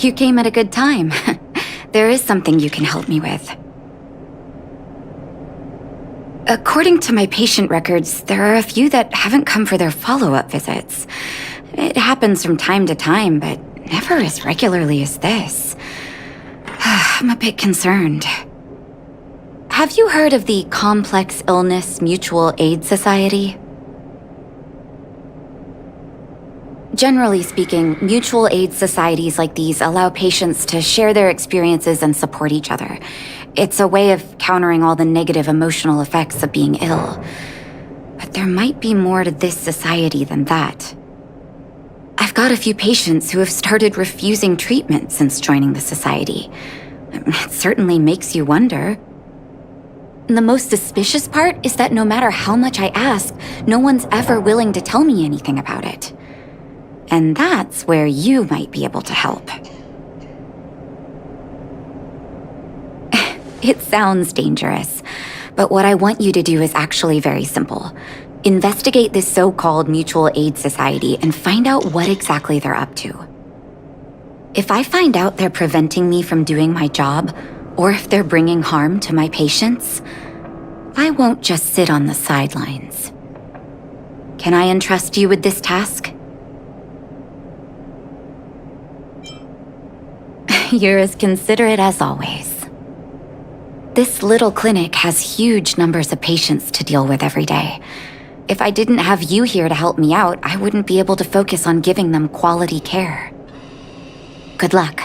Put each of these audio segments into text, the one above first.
You came at a good time. There is something you can help me with. According to my patient records, there are a few that haven't come for their follow-up visits. It happens from time to time, but never as regularly as this. I'm a bit concerned. Have you heard of the Complex Illness Mutual Aid Society? Generally speaking, mutual aid societies like these allow patients to share their experiences and support each other. It's a way of countering all the negative emotional effects of being ill. But there might be more to this society than that. I've got a few patients who have started refusing treatment since joining the society. It certainly makes you wonder. The most suspicious part is that no matter how much I ask, no one's ever willing to tell me anything about it. And that's where you might be able to help. It sounds dangerous, but what I want you to do is actually very simple. Investigate this so-called mutual aid society and find out what exactly they're up to. If I find out they're preventing me from doing my job, or if they're bringing harm to my patients, I won't just sit on the sidelines. Can I entrust you with this task? You're as considerate as always. This little clinic has huge numbers of patients to deal with every day. If I didn't have you here to help me out, I wouldn't be able to focus on giving them quality care. Good luck.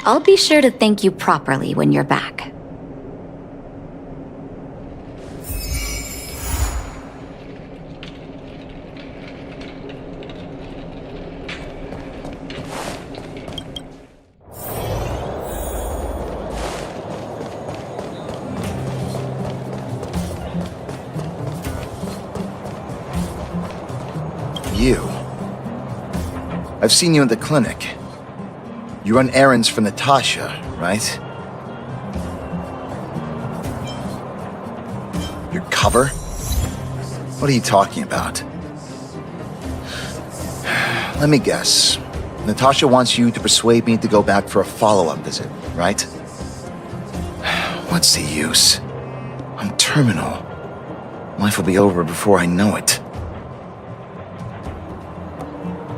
I'll be sure to thank you properly when you're back. You. I've seen you in the clinic. You run errands for Natasha, right? Your cover? What are you talking about? Let me guess. Natasha wants you to persuade me to go back for a follow-up visit, right? What's the use? I'm terminal. Life will be over before I know it.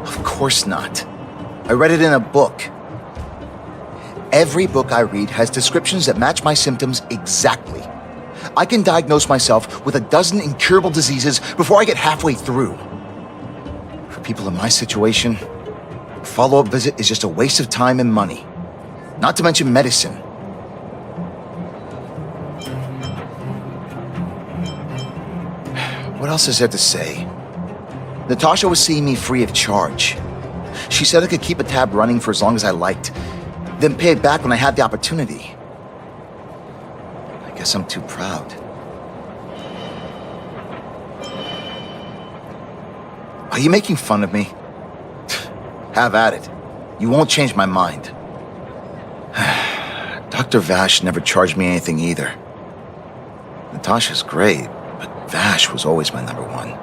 Of course not. I read it in a book. Every book I read has descriptions that match my symptoms exactly. I can diagnose myself with a dozen incurable diseases before I get halfway through. For people in my situation, a follow-up visit is just a waste of time and money. Not to mention medicine. What else is there to say? Natasha was seeing me free of charge. She said I could keep a tab running for as long as I liked, then pay it back when I had the opportunity. I guess I'm too proud. Are you making fun of me? Have at it. You won't change my mind. Dr. Vash never charged me anything either. Natasha's great, but Vash was always my number one.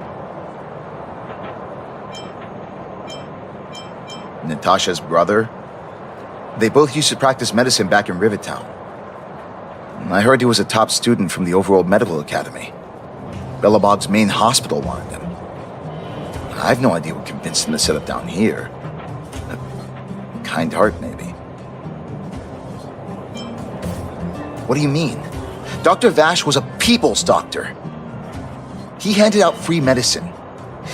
Natasha's brother? They both used to practice medicine back in Rivertown. I heard he was a top student from the Overworld Medical Academy. Bellabog's main hospital wanted him. I have no idea what convinced him to set up down here. A kind heart, maybe. What do you mean? Dr. Vash was a people's doctor. He handed out free medicine.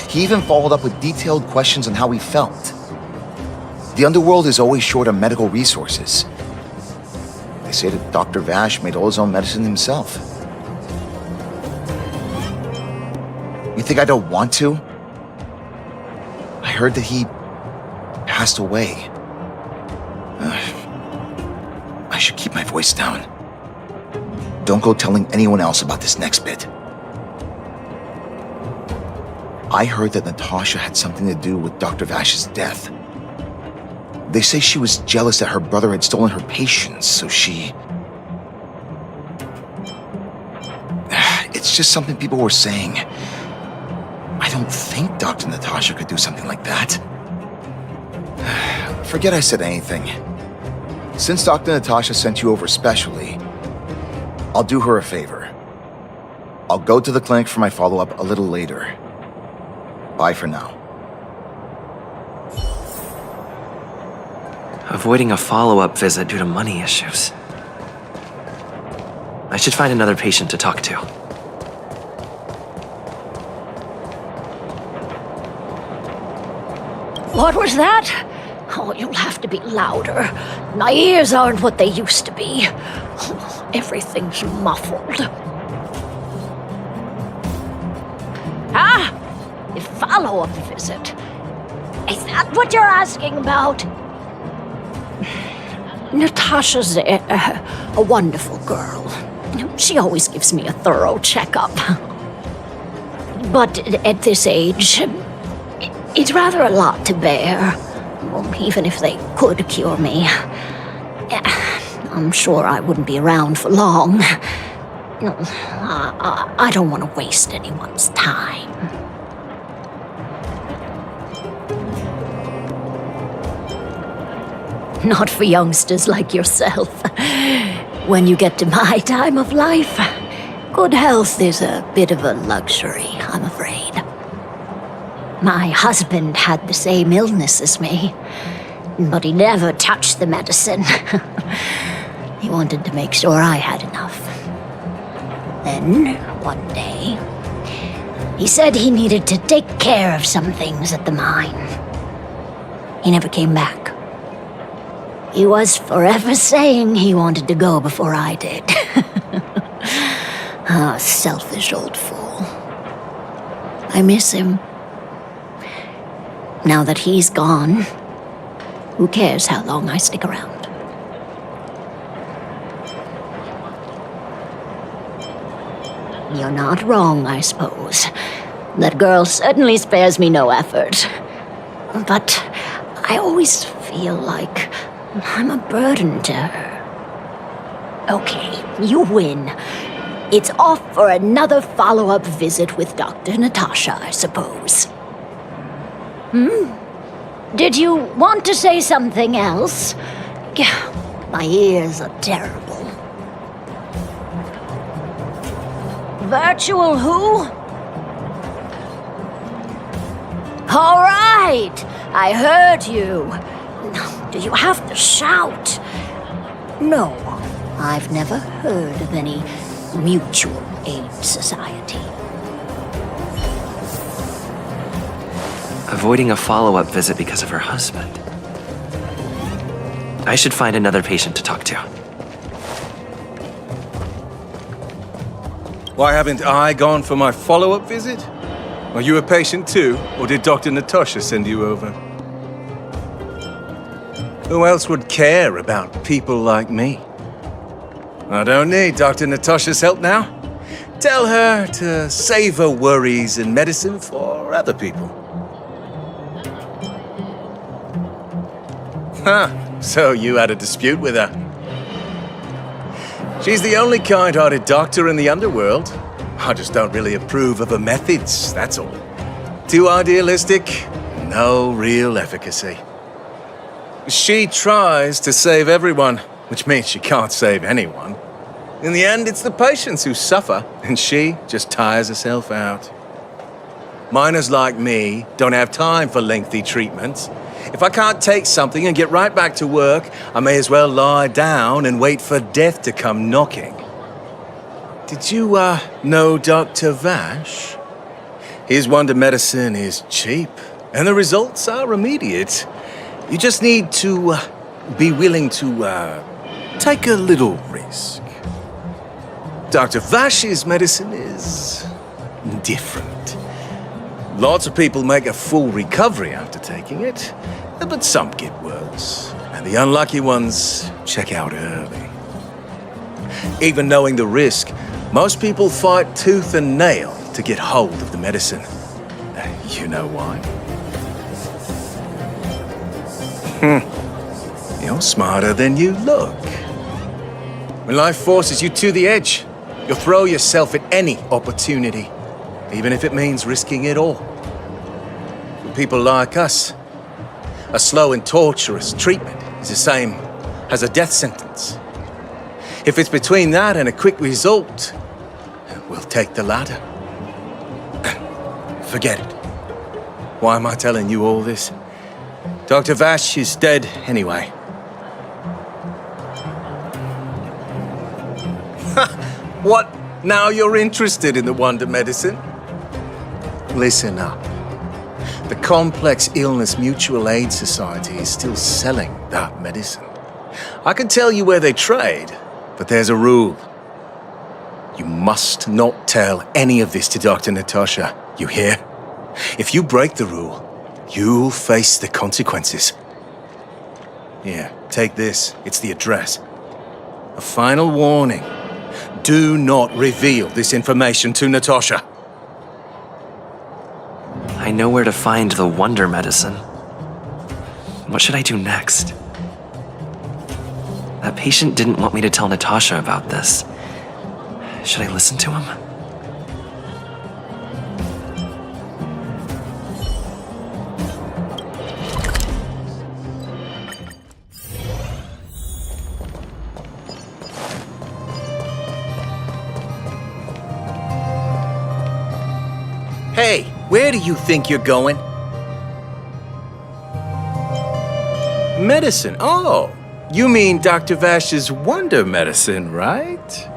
He even followed up with detailed questions on how he felt. The underworld is always short on medical resources. They say that Dr. Vash made all his own medicine himself. You think I don't want to? I heard that he passed away. I should keep my voice down. Don't go telling anyone else about this next bit. I heard that Natasha had something to do with Dr. Vash's death. They say she was jealous that her brother had stolen her patients, so she... It's just something people were saying. I don't think Dr. Natasha could do something like that. Forget I said anything. Since Dr. Natasha sent you over specially, I'll do her a favor. I'll go to the clinic for my follow-up a little later. Bye for now. Avoiding a follow-up visit due to money issues. I should find another patient to talk to. What was that? Oh, you'll have to be louder. My ears aren't what they used to be. Oh, everything's muffled. Ah! A follow-up visit. Is that what you're asking about? Natasha's a wonderful girl. She always gives me a thorough checkup. But at this age, it's rather a lot to bear. Even if they could cure me, I'm sure I wouldn't be around for long. I don't want to waste anyone's time. Not for youngsters like yourself. When you get to my time of life, good health is a bit of a luxury, I'm afraid. My husband had the same illness as me, but he never touched the medicine. He wanted to make sure I had enough. Then, one day, he said he needed to take care of some things at the mine. He never came back. He was forever saying he wanted to go before I did. Ah, selfish old fool. I miss him. Now that he's gone, who cares how long I stick around? You're not wrong, I suppose. That girl certainly spares me no effort. But I always feel like I'm a burden to her. Okay, you win. It's off for another follow-up visit with Dr. Natasha, I suppose. Did you want to say something else? My ears are terrible. Virtual who? All right, I heard you. Do you have to shout? No, I've never heard of any mutual aid society. Avoiding a follow-up visit because of her husband. I should find another patient to talk to. Why haven't I gone for my follow-up visit? Are you a patient too, or did Dr. Natasha send you over? Who else would care about people like me? I don't need Dr. Natasha's help now. Tell her to save her worries and medicine for other people. Huh, so you had a dispute with her. She's the only kind-hearted doctor in the underworld. I just don't really approve of her methods, that's all. Too idealistic, no real efficacy. She tries to save everyone, which means she can't save anyone. In the end, it's the patients who suffer, and she just tires herself out. Miners like me don't have time for lengthy treatments. If I can't take something and get right back to work, I may as well lie down and wait for death to come knocking. Did you, know Dr. Vash? His wonder medicine is cheap, and the results are immediate. You just need to, be willing to, take a little risk. Dr. Vash's medicine is different. Lots of people make a full recovery after taking it, but some get worse, and the unlucky ones check out early. Even knowing the risk, most people fight tooth and nail to get hold of the medicine. You know why? You're smarter than you look. When life forces you to the edge, you'll throw yourself at any opportunity, even if it means risking it all. For people like us, a slow and torturous treatment is the same has a death sentence. If it's between that and a quick result, we'll take the latter. Forget it. Why am I telling you all this? Dr. Vash is dead anyway. What? Now you're interested in the wonder medicine? Listen up. The Complex Illness Mutual Aid Society is still selling that medicine. I can tell you where they trade, but there's a rule. You must not tell any of this to Dr. Natasha, you hear? If you break the rule, you'll face the consequences. Here, take this. It's the address. A final warning. Do not reveal this information to Natasha. I know where to find the wonder medicine. What should I do next? That patient didn't want me to tell Natasha about this. Should I listen to him? Hey, where do you think you're going? Medicine? Oh, you mean Dr. Vash's wonder medicine, right?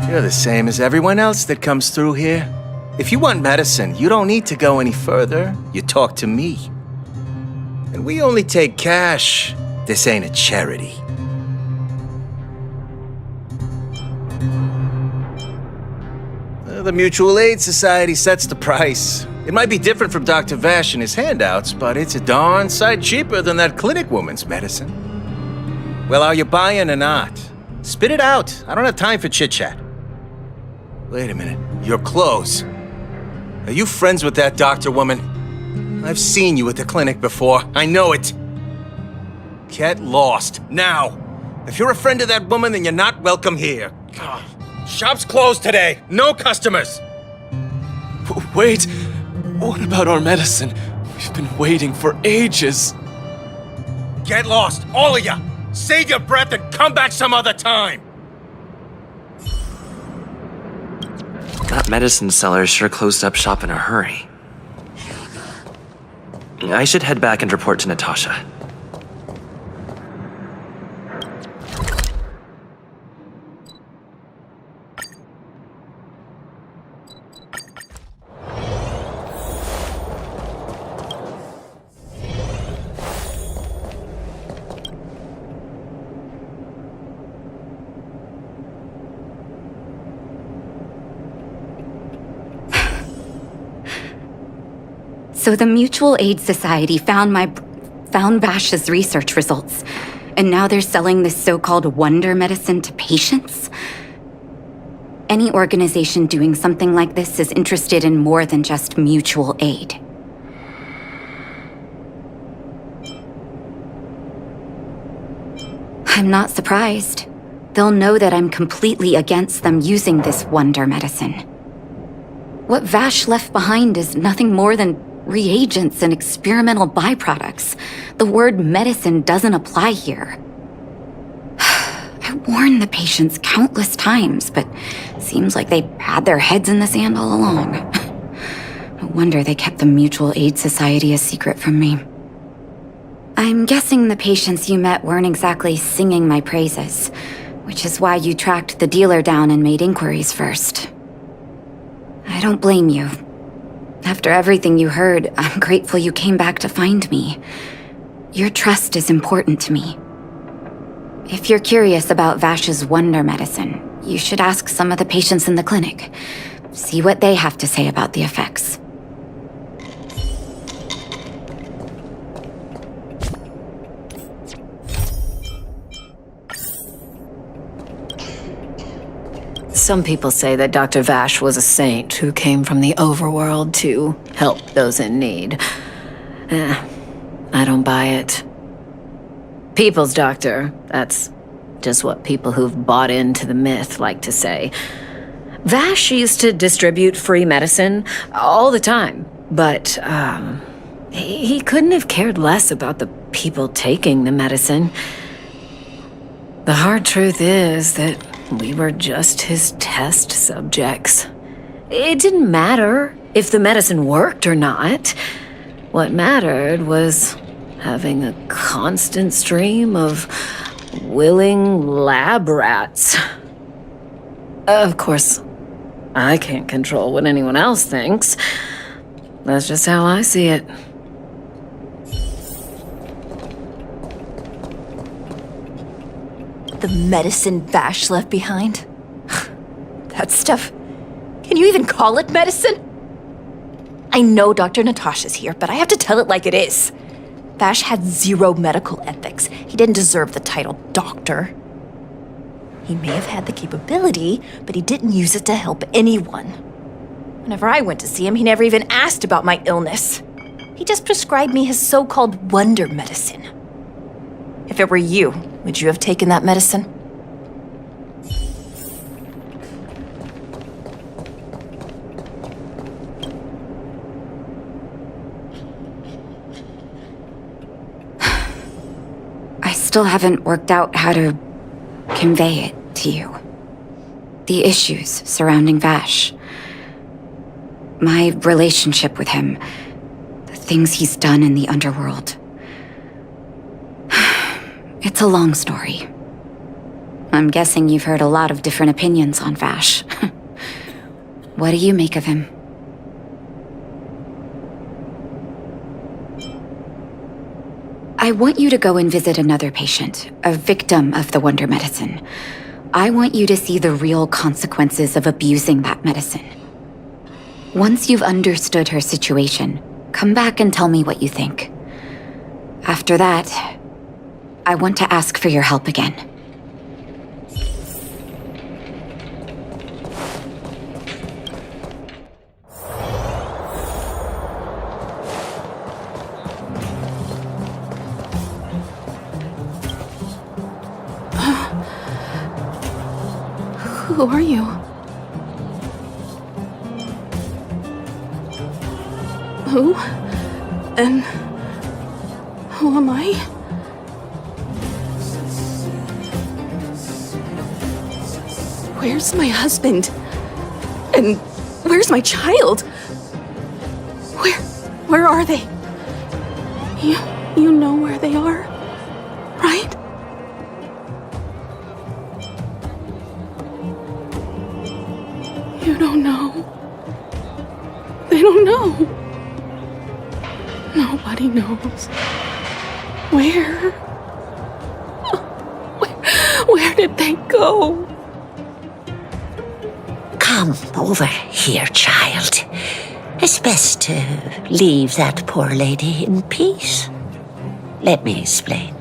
You're the same as everyone else that comes through here. If you want medicine, you don't need to go any further. You talk to me. And we only take cash. This ain't a charity. The Mutual Aid Society sets the price. It might be different from Dr. Vash and his handouts, but it's a darn sight cheaper than that clinic woman's medicine. Well, are you buying or not? Spit it out. I don't have time for chit-chat. Wait a minute. Your clothes. Are you friends with that doctor woman? I've seen you at the clinic before. I know it. Get lost. Now. If you're a friend of that woman, then you're not welcome here. Shop's closed today. No customers. Wait. What about our medicine? We've been waiting for ages. Get lost, all of you. Save your breath and come back some other time. That medicine seller sure closed up shop in a hurry. I should head back and report to Natasha. So the Mutual Aid Society found Vash's research results, and now they're selling this so-called wonder medicine to patients? Any organization doing something like this is interested in more than just mutual aid. I'm not surprised. They'll know that I'm completely against them using this wonder medicine. What Vash left behind is nothing more than reagents and experimental byproducts. The word medicine doesn't apply here. I warned the patients countless times, but seems like they had their heads in the sand all along. No wonder they kept the Mutual Aid Society a secret from me. I'm guessing the patients you met weren't exactly singing my praises, which is why you tracked the dealer down and made inquiries first. I don't blame you. After everything you heard, I'm grateful you came back to find me. Your trust is important to me. If you're curious about Vash's wonder medicine, you should ask some of the patients in the clinic. See what they have to say about the effects. Some people say that Dr. Vash was a saint who came from the overworld to help those in need. I don't buy it. People's doctor, that's just what people who've bought into the myth like to say. Vash used to distribute free medicine all the time, but he couldn't have cared less about the people taking the medicine. The hard truth is that we were just his test subjects. It didn't matter if the medicine worked or not. What mattered was having a constant stream of willing lab rats. Of course, I can't control what anyone else thinks. That's just how I see it. The medicine Vash left behind? That stuff. Can you even call it medicine? I know Dr. Natasha's here, but I have to tell it like it is. Vash had zero medical ethics. He didn't deserve the title doctor. He may have had the capability, but he didn't use it to help anyone. Whenever I went to see him, he never even asked about my illness. He just prescribed me his so-called wonder medicine. If it were you, would you have taken that medicine? I still haven't worked out how to convey it to you. The issues surrounding Vash. My relationship with him. The things he's done in the underworld. It's a long story. I'm guessing you've heard a lot of different opinions on Vash. What do you make of him? I want you to go and visit another patient, a victim of the wonder medicine. I want you to see the real consequences of abusing that medicine. Once you've understood her situation, come back and tell me what you think. After that, I want to ask for your help again. Who are you? Who? And who am I? Where's my husband? And where's my child? Where are they? You know where they are, right? You don't know. They don't know. Nobody knows. Where? Where did they go? Come over here, child. It's best to leave that poor lady in peace. Let me explain.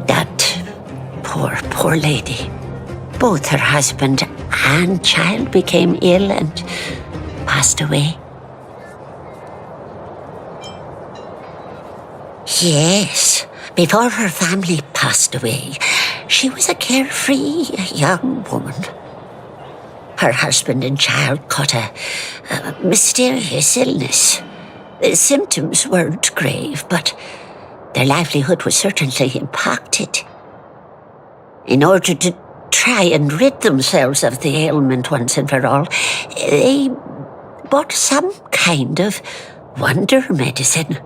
That poor lady. Both her husband and child became ill and passed away. Yes, before her family passed away, she was a carefree young woman. Her husband and child caught a mysterious illness. The symptoms weren't grave, but their livelihood was certainly impacted. In order to try and rid themselves of the ailment once and for all, they bought some kind of wonder medicine.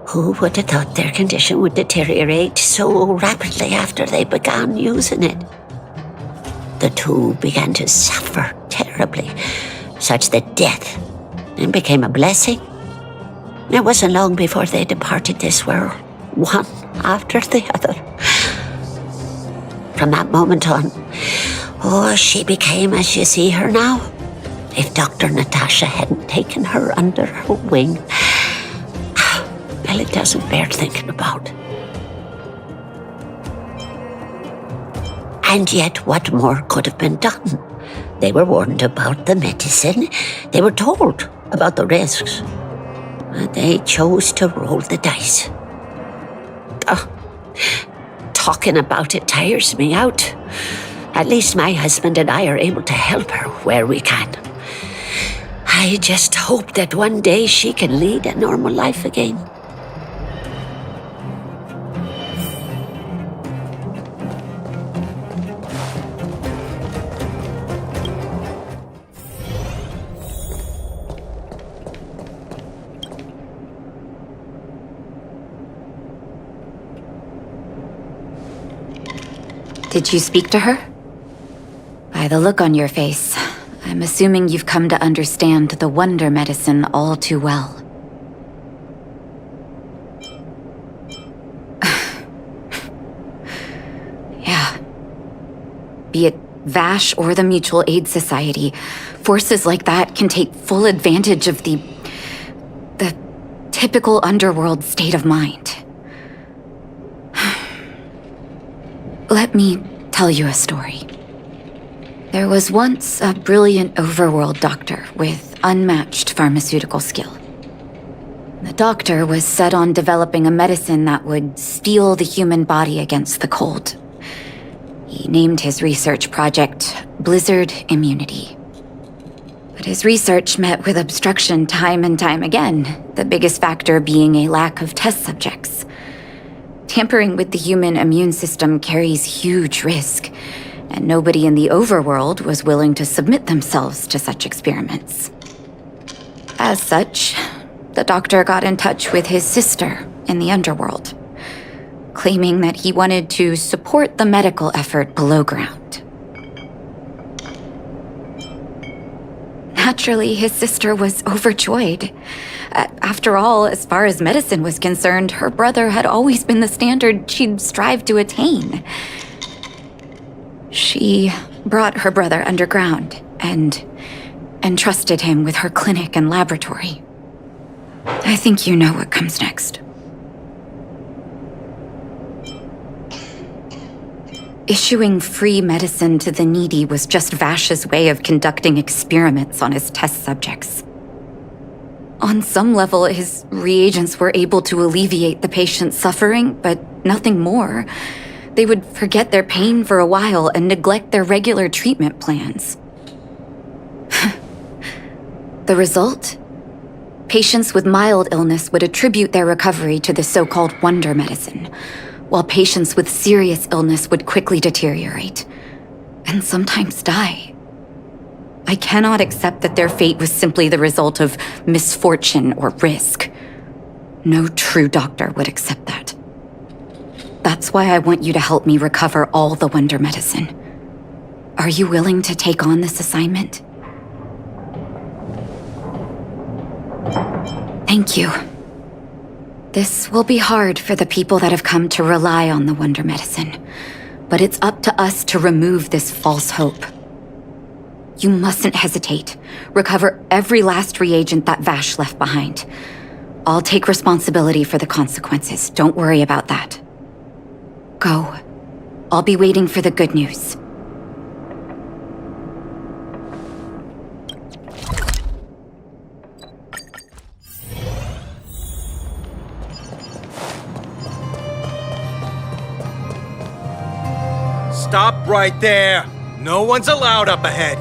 Who would have thought their condition would deteriorate so rapidly after they began using it? The two began to suffer terribly, such that death became a blessing. It wasn't long before they departed this world, one after the other. From that moment on, she became as you see her now. If Dr. Natasha hadn't taken her under her wing, well, it doesn't bear thinking about. And yet, what more could have been done? They were warned about the medicine. They were told about the risks. They chose to roll the dice. Talking about it tires me out. At least my husband and I are able to help her where we can. I just hope that one day she can lead a normal life again. Did you speak to her? By the look on your face, I'm assuming you've come to understand the wonder medicine all too well. Yeah. Be it Vash or the Mutual Aid Society, forces like that can take full advantage of the typical underworld state of mind. Let me tell you a story. There was once a brilliant overworld doctor with unmatched pharmaceutical skill. The doctor was set on developing a medicine that would steel the human body against the cold. He named his research project Blizzard Immunity. But his research met with obstruction time and time again, the biggest factor being a lack of test subjects. Tampering with the human immune system carries huge risk, and nobody in the overworld was willing to submit themselves to such experiments. As such, the doctor got in touch with his sister in the underworld, claiming that he wanted to support the medical effort below ground. Naturally, his sister was overjoyed. After all, as far as medicine was concerned, her brother had always been the standard she'd strived to attain. She brought her brother underground and entrusted him with her clinic and laboratory. I think you know what comes next. Issuing free medicine to the needy was just Vash's way of conducting experiments on his test subjects. On some level, his reagents were able to alleviate the patient's suffering, but nothing more. They would forget their pain for a while and neglect their regular treatment plans. The result? Patients with mild illness would attribute their recovery to the so-called wonder medicine, while patients with serious illness would quickly deteriorate, and sometimes die. I cannot accept that their fate was simply the result of misfortune or risk. No true doctor would accept that. That's why I want you to help me recover all the wonder medicine. Are you willing to take on this assignment? Thank you. This will be hard for the people that have come to rely on the wonder medicine, but it's up to us to remove this false hope. You mustn't hesitate. Recover every last reagent that Vash left behind. I'll take responsibility for the consequences. Don't worry about that. Go. I'll be waiting for the good news. Stop right there! No one's allowed up ahead!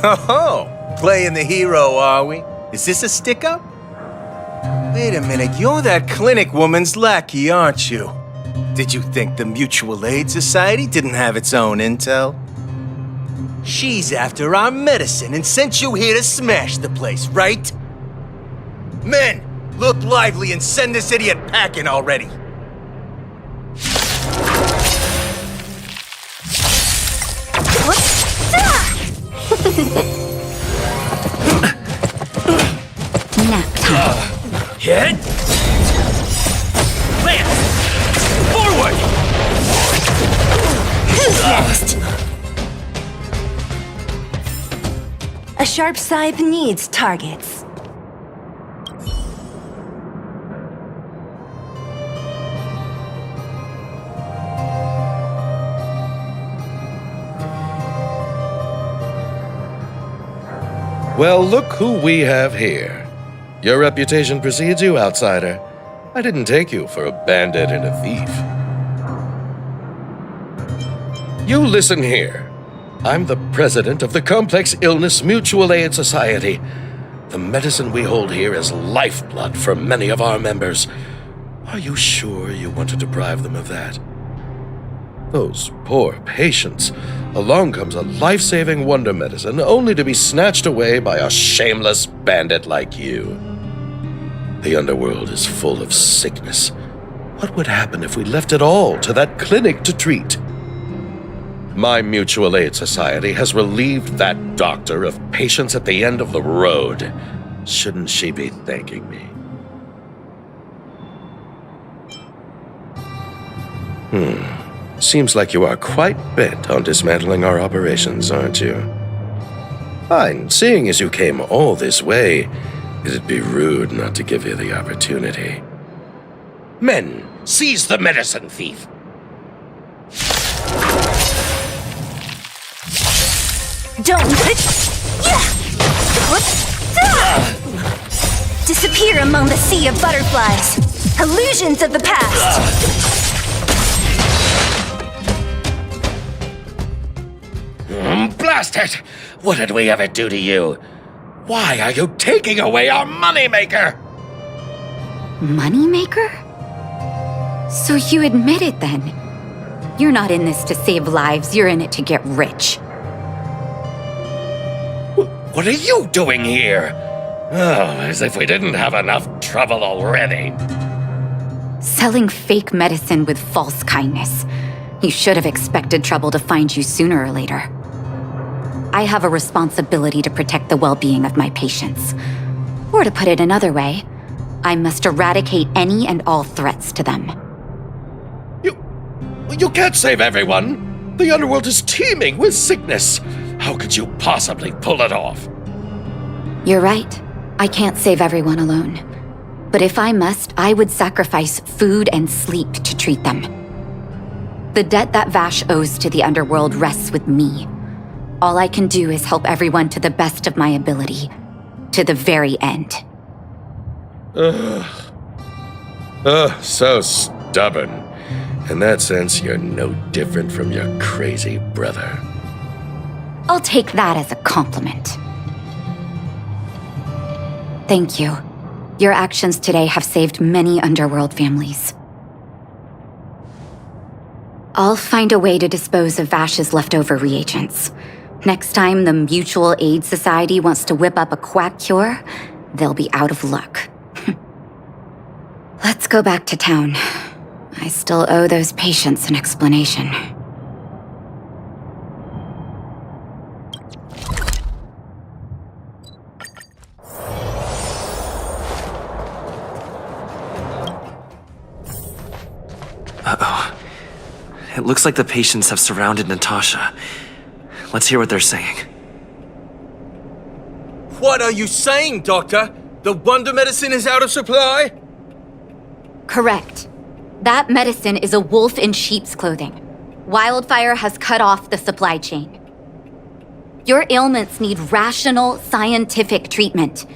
Oh, playing the hero, are we? Is this a stick-up? Wait a minute, you're that clinic woman's lackey, aren't you? Did you think the Mutual Aid Society didn't have its own intel? She's after our medicine and sent you here to smash the place, right? Men, look lively and send this idiot packing already! Nap time. Hit! Lance! Forward! Who's next? A sharp scythe needs targets. Well, look who we have here. Your reputation precedes you, outsider. I didn't take you for a bandit and a thief. You listen here. I'm the president of the Complex Illness Mutual Aid Society. The medicine we hold here is lifeblood for many of our members. Are you sure you want to deprive them of that? Those poor patients. Along comes a life-saving wonder medicine only to be snatched away by a shameless bandit like you. The underworld is full of sickness. What would happen if we left it all to that clinic to treat? My mutual aid society has relieved that doctor of patients at the end of the road. Shouldn't she be thanking me? Seems like you are quite bent on dismantling our operations, aren't you? Fine, seeing as you came all this way, it'd be rude not to give you the opportunity. Men, seize the medicine thief! Don't disappear among the sea of butterflies. Illusions of the past. Blast it! What did we ever do to you? Why are you taking away our moneymaker? Moneymaker? So you admit it then? You're not in this to save lives, you're in it to get rich. What are you doing here? Oh, as if we didn't have enough trouble already. Selling fake medicine with false kindness. You should have expected trouble to find you sooner or later. I have a responsibility to protect the well-being of my patients. Or to put it another way, I must eradicate any and all threats to them. You can't save everyone. The underworld is teeming with sickness. How could you possibly pull it off? You're right. I can't save everyone alone. But if I must, I would sacrifice food and sleep to treat them. The debt that Vash owes to the underworld rests with me. All I can do is help everyone to the best of my ability. To the very end. So stubborn. In that sense, you're no different from your crazy brother. I'll take that as a compliment. Thank you. Your actions today have saved many underworld families. I'll find a way to dispose of Vash's leftover reagents. Next time the Mutual Aid Society wants to whip up a quack cure, they'll be out of luck. Let's go back to town. I still owe those patients an explanation. Uh-oh. It looks like the patients have surrounded Natasha. Let's hear what they're saying. What are you saying, Doctor? The wonder medicine is out of supply? Correct. That medicine is a wolf in sheep's clothing. Wildfire has cut off the supply chain. Your ailments need rational, scientific treatment.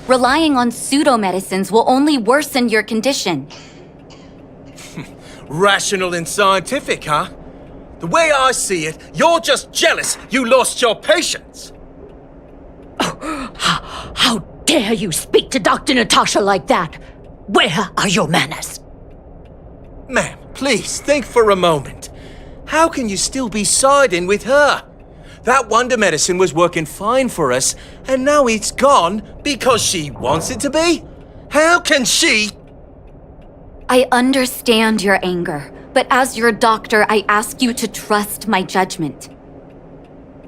Relying on pseudo-medicines will only worsen your condition. Rational and scientific, huh? The way I see it, you're just jealous you lost your patients. How dare you speak to Dr. Natasha like that? Where are your manners? Ma'am, please think for a moment. How can you still be siding with her? That wonder medicine was working fine for us, and now it's gone because she wants it to be? How can she? I understand your anger, but as your doctor, I ask you to trust my judgment.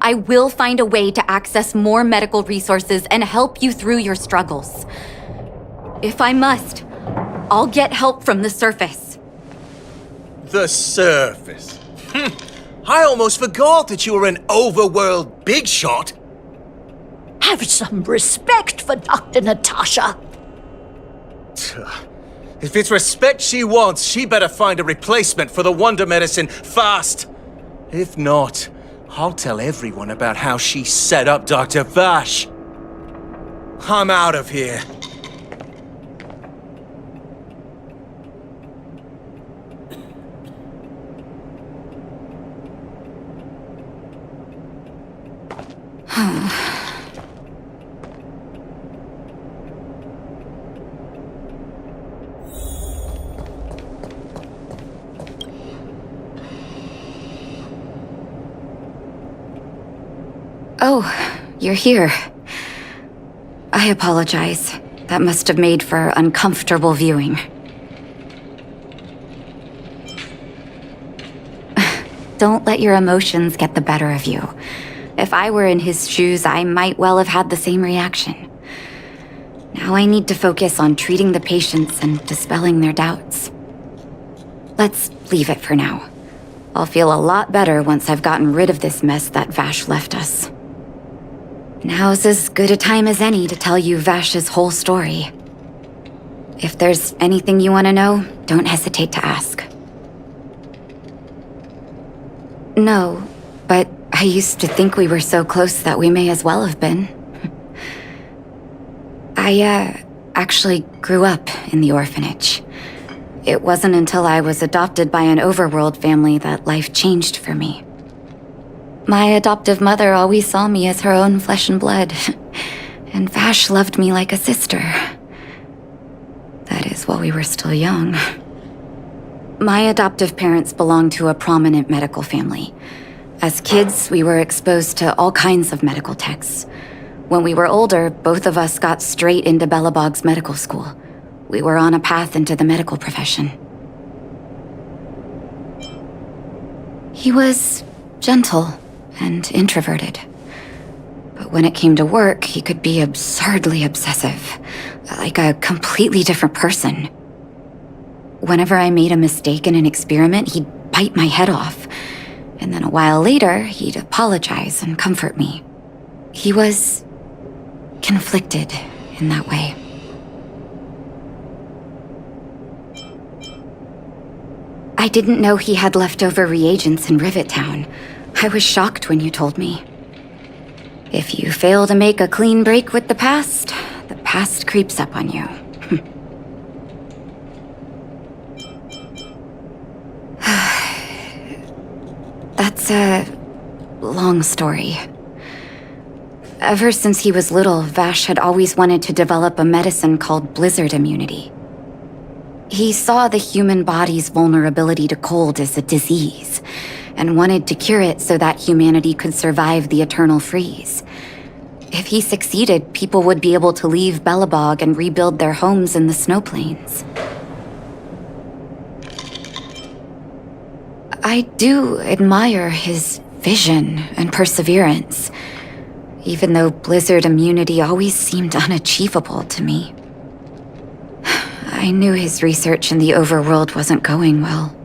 I will find a way to access more medical resources and help you through your struggles. If I must, I'll get help from the surface. The surface. I almost forgot that you were an overworld big shot. Have some respect for Dr. Natasha. If it's respect she wants, she better find a replacement for the wonder medicine fast. If not, I'll tell everyone about how she set up Dr. Vash. I'm out of here. Oh, you're here. I apologize. That must have made for uncomfortable viewing. don't let your emotions get the better of you. If I were in his shoes, I might well have had the same reaction. Now I need to focus on treating the patients and dispelling their doubts. Let's leave it for now. I'll feel a lot better once I've gotten rid of this mess that Vash left us. Now's as good a time as any to tell you Vash's whole story. If there's anything you want to know, don't hesitate to ask. No, but I used to think we were so close that we may as well have been. I actually grew up in the orphanage. It wasn't until I was adopted by an overworld family that life changed for me. My adoptive mother always saw me as her own flesh and blood, and Vash loved me like a sister. That is, while we were still young. My adoptive parents belonged to a prominent medical family. As kids, we were exposed to all kinds of medical texts. When we were older, both of us got straight into Belobog's medical school. We were on a path into the medical profession. He was gentle and introverted. But when it came to work, he could be absurdly obsessive, like a completely different person. Whenever I made a mistake in an experiment, he'd bite my head off. And then a while later, he'd apologize and comfort me. He was conflicted in that way. I didn't know he had leftover reagents in Rivet Town. I was shocked when you told me. If you fail to make a clean break with the past creeps up on you. That's a long story. Ever since he was little, Vash had always wanted to develop a medicine called blizzard immunity. He saw the human body's vulnerability to cold as a disease, and wanted to cure it so that humanity could survive the eternal freeze. If he succeeded, people would be able to leave Belobog and rebuild their homes in the snow plains. I do admire his vision and perseverance, even though blizzard immunity always seemed unachievable to me. I knew his research in the overworld wasn't going well.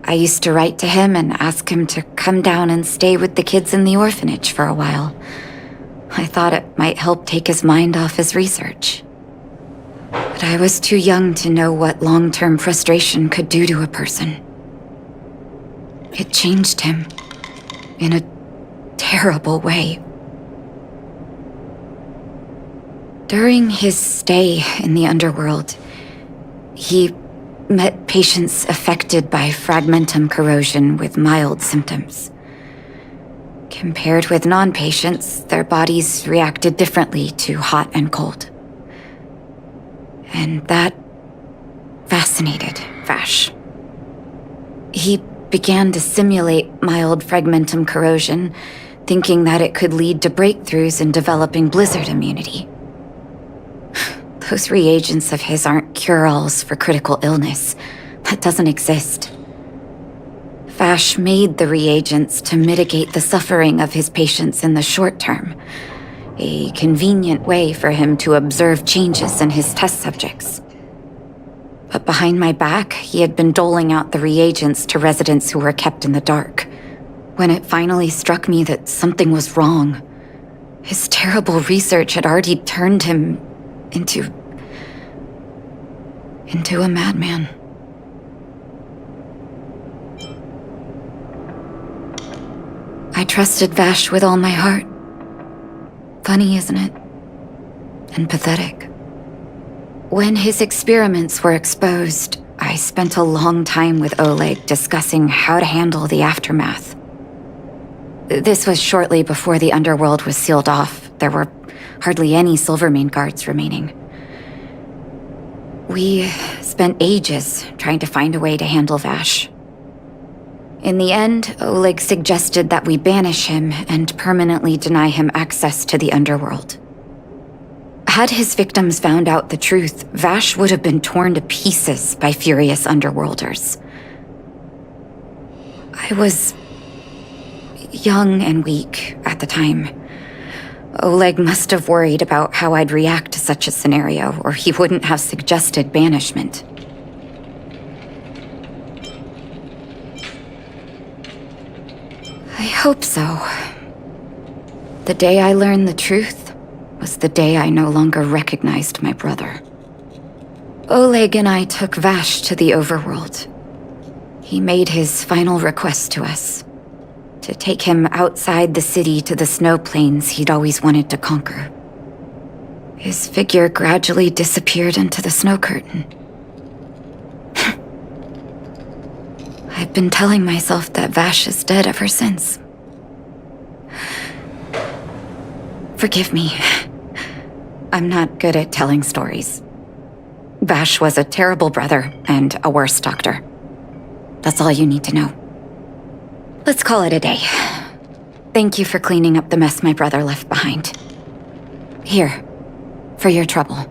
I used to write to him and ask him to come down and stay with the kids in the orphanage for a while. I thought it might help take his mind off his research. But I was too young to know what long-term frustration could do to a person. It changed him in a terrible way. During his stay in the underworld, he met patients affected by fragmentum corrosion with mild symptoms. Compared with non-patients, their bodies reacted differently to hot and cold. And that fascinated Vash. He began to simulate mild fragmentum corrosion, thinking that it could lead to breakthroughs in developing blizzard immunity. Those reagents of his aren't cure-alls for critical illness. That doesn't exist. Vash made the reagents to mitigate the suffering of his patients in the short term, a convenient way for him to observe changes in his test subjects. But behind my back, he had been doling out the reagents to residents who were kept in the dark. When it finally struck me that something was wrong, his terrible research had already turned him into a madman. I trusted Vash with all my heart. Funny, isn't it? And pathetic. When his experiments were exposed, I spent a long time with Oleg discussing how to handle the aftermath. This was shortly before the underworld was sealed off. There were hardly any Silvermane guards remaining. We spent ages trying to find a way to handle Vash. In the end, Oleg suggested that we banish him and permanently deny him access to the underworld. Had his victims found out the truth, Vash would have been torn to pieces by furious underworlders. I was young and weak at the time. Oleg must have worried about how I'd react to such a scenario, or he wouldn't have suggested banishment. I hope so. The day I learned the truth was the day I no longer recognized my brother. Oleg and I took Vash to the overworld. He made his final request to us, to take him outside the city to the snow plains he'd always wanted to conquer. His figure gradually disappeared into the snow curtain. I've been telling myself that Vash is dead ever since. Forgive me. I'm not good at telling stories. Vash was a terrible brother and a worse doctor. That's all you need to know. Let's call it a day. Thank you for cleaning up the mess my brother left behind. Here, for your trouble.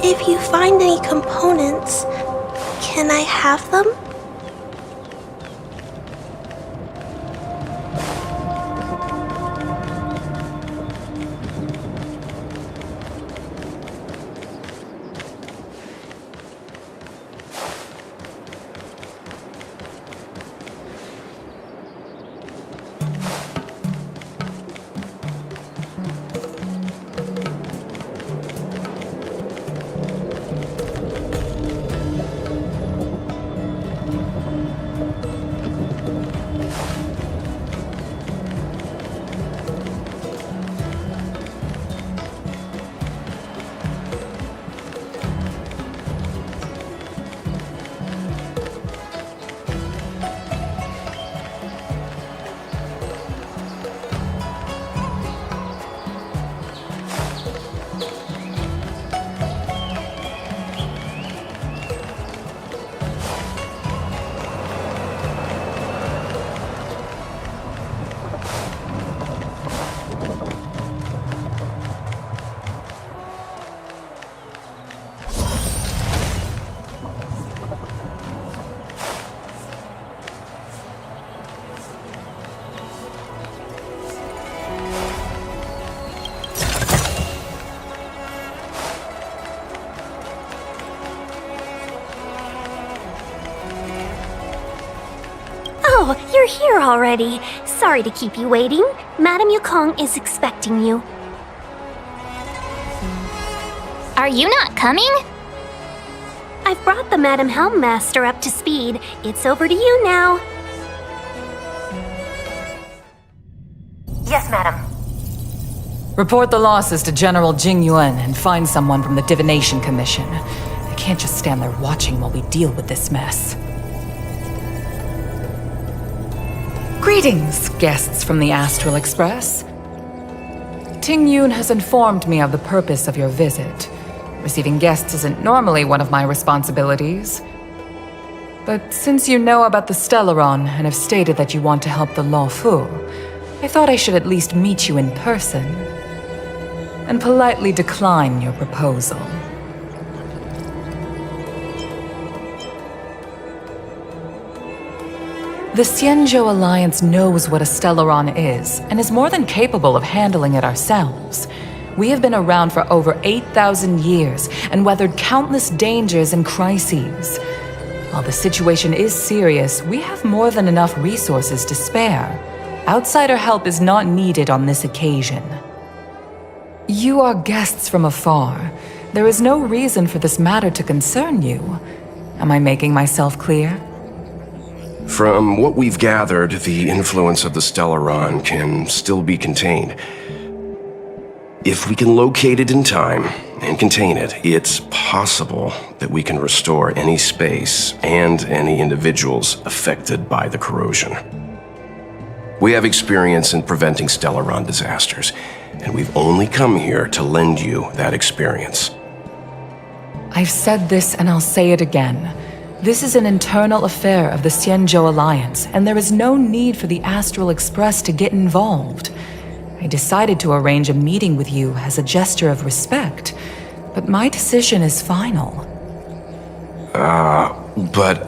If you find any components, can I have them? here already. Sorry to keep you waiting. Madame Yukong is expecting you. Are you not coming? I've brought the Madame Helmmaster up to speed. It's over to you now. Yes, madam. Report the losses to General Jing Yuan and find someone from the Divination Commission. They can't just stand there watching while we deal with this mess. Greetings, guests from the Astral Express. Ting Yun has informed me of the purpose of your visit. Receiving guests isn't normally one of my responsibilities. But since you know about the Stellaron and have stated that you want to help the Law Fu, I thought I should at least meet you in person and politely decline your proposal. The Xianzhou Alliance knows what a Stellaron is and is more than capable of handling it ourselves. We have been around for over 8,000 years and weathered countless dangers and crises. While the situation is serious, we have more than enough resources to spare. Outsider help is not needed on this occasion. You are guests from afar. There is no reason for this matter to concern you. Am I making myself clear? From what we've gathered, the influence of the Stellaron can still be contained. If we can locate it in time and contain it, it's possible that we can restore any space and any individuals affected by the corrosion. We have experience in preventing Stellaron disasters, and we've only come here to lend you that experience. I've said this and I'll say it again. This is an internal affair of the Xianzhou Alliance, and there is no need for the Astral Express to get involved. I decided to arrange a meeting with you as a gesture of respect, but my decision is final. But...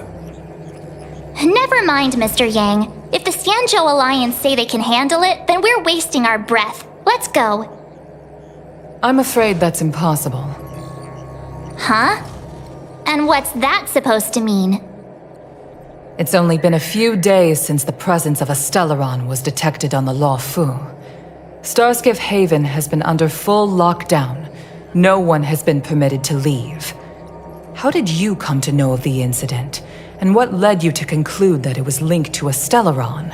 Never mind, Mr. Yang. If the Xianzhou Alliance say they can handle it, then we're wasting our breath. Let's go. I'm afraid that's impossible. Huh? And what's that supposed to mean? It's only been a few days since the presence of a Stellaron was detected on the Law Fu. Starskiff Haven has been under full lockdown. No one has been permitted to leave. How did you come to know of the incident? And what led you to conclude that it was linked to a Stellaron?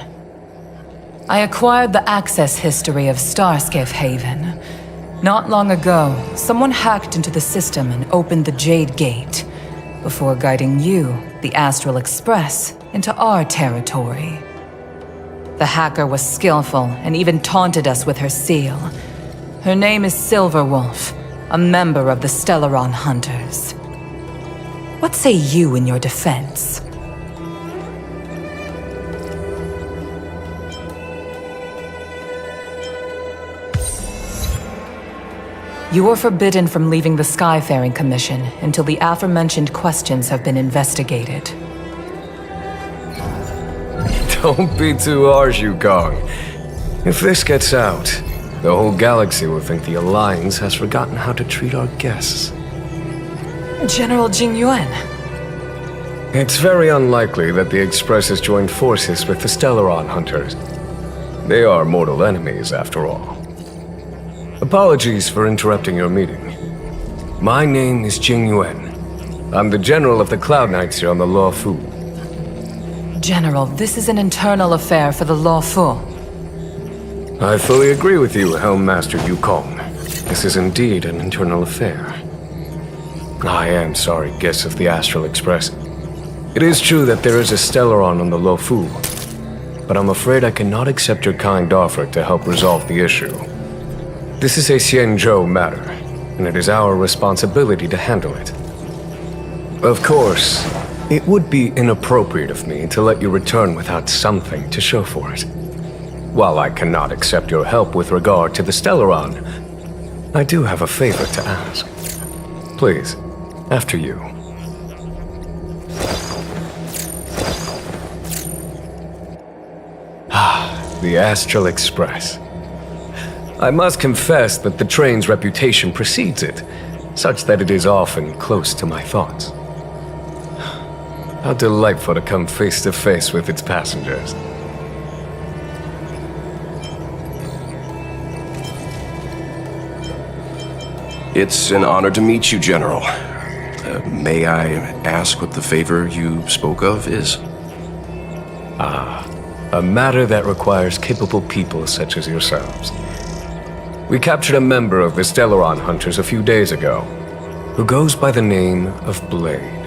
I acquired the access history of Starskiff Haven. Not long ago, someone hacked into the system and opened the Jade Gate, before guiding you, the Astral Express, into our territory. The hacker was skillful and even taunted us with her seal. Her name is Silverwolf, a member of the Stellaron Hunters. What say you in your defense? You are forbidden from leaving the Skyfaring Commission until the aforementioned questions have been investigated. Don't be too harsh, Yukong. If this gets out, the whole galaxy will think the Alliance has forgotten how to treat our guests. General Jing Yuan. It's very unlikely that the Express has joined forces with the Stellaron Hunters. They are mortal enemies, after all. Apologies for interrupting your meeting. My name is Jing Yuan. I'm the General of the Cloud Knights here on the Law Fu. General, this is an internal affair for the Law Fu. I fully agree with you, Helmmaster Yukong. This is indeed an internal affair. I am sorry, guests of the Astral Express. It is true that there is a Stellaron on the Law Fu, but I'm afraid I cannot accept your kind offer to help resolve the issue. This is a Xianzhou matter, and it is our responsibility to handle it. Of course, it would be inappropriate of me to let you return without something to show for it. While I cannot accept your help with regard to the Stellaron, I do have a favor to ask. Please, after you. The Astral Express. I must confess that the train's reputation precedes it, such that it is often close to my thoughts. How delightful to come face to face with its passengers. It's an honor to meet you, General. May I ask what the favor you spoke of is? A matter that requires capable people such as yourselves. We captured a member of the Stellaron Hunters a few days ago, who goes by the name of Blade.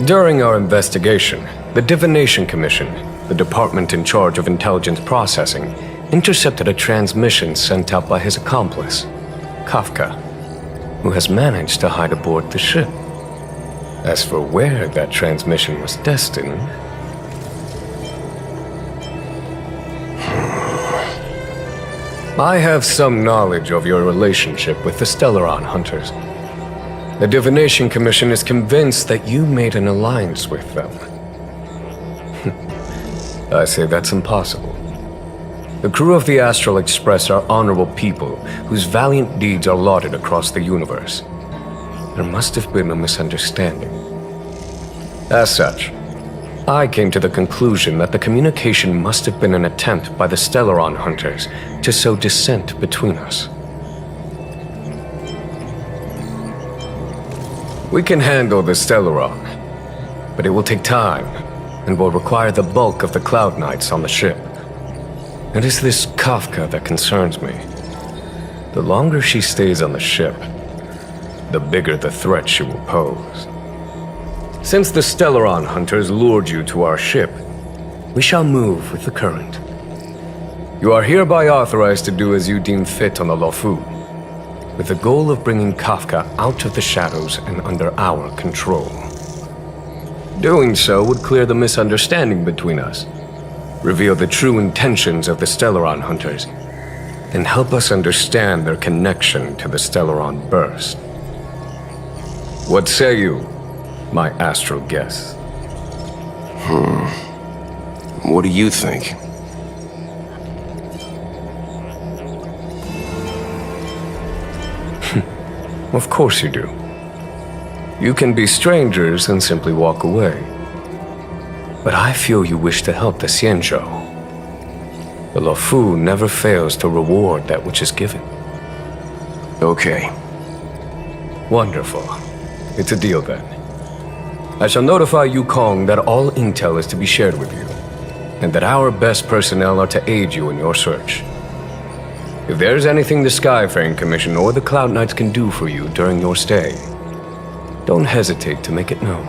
During our investigation, the Divination Commission, the department in charge of intelligence processing, intercepted a transmission sent out by his accomplice, Kafka, who has managed to hide aboard the ship. As for where that transmission was destined, I have some knowledge of your relationship with the Stellaron Hunters. The Divination Commission is convinced that you made an alliance with them. I say that's impossible. The crew of the Astral Express are honorable people whose valiant deeds are lauded across the universe. There must have been a misunderstanding. As such, I came to the conclusion that the communication must have been an attempt by the Stellaron Hunters to sow dissent between us. We can handle the Stellaron, but it will take time and will require the bulk of the Cloud Knights on the ship. It is this Kafka that concerns me. The longer she stays on the ship, the bigger the threat she will pose. Since the Stellaron Hunters lured you to our ship, we shall move with the current. You are hereby authorized to do as you deem fit on the Lofu, with the goal of bringing Kafka out of the shadows and under our control. Doing so would clear the misunderstanding between us, reveal the true intentions of the Stellaron Hunters, and help us understand their connection to the Stellaron Burst. What say you, my astral guests? What do you think? Of course you do. You can be strangers and simply walk away. But I feel you wish to help the Xianzhou. The Lofu never fails to reward that which is given. Okay. Wonderful. It's a deal then. I shall notify Yukong that all intel is to be shared with you, and that our best personnel are to aid you in your search. If there's anything the Skyfaring Commission or the Cloud Knights can do for you during your stay, don't hesitate to make it known.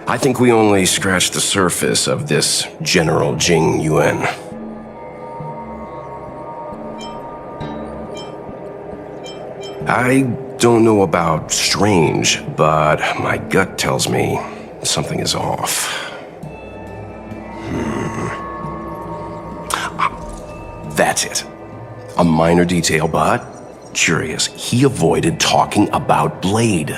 I think we only scratched the surface of this General Jing Yuan. I don't know about strange, but my gut tells me something is off. That's it. A minor detail, but curious. He avoided talking about Blade.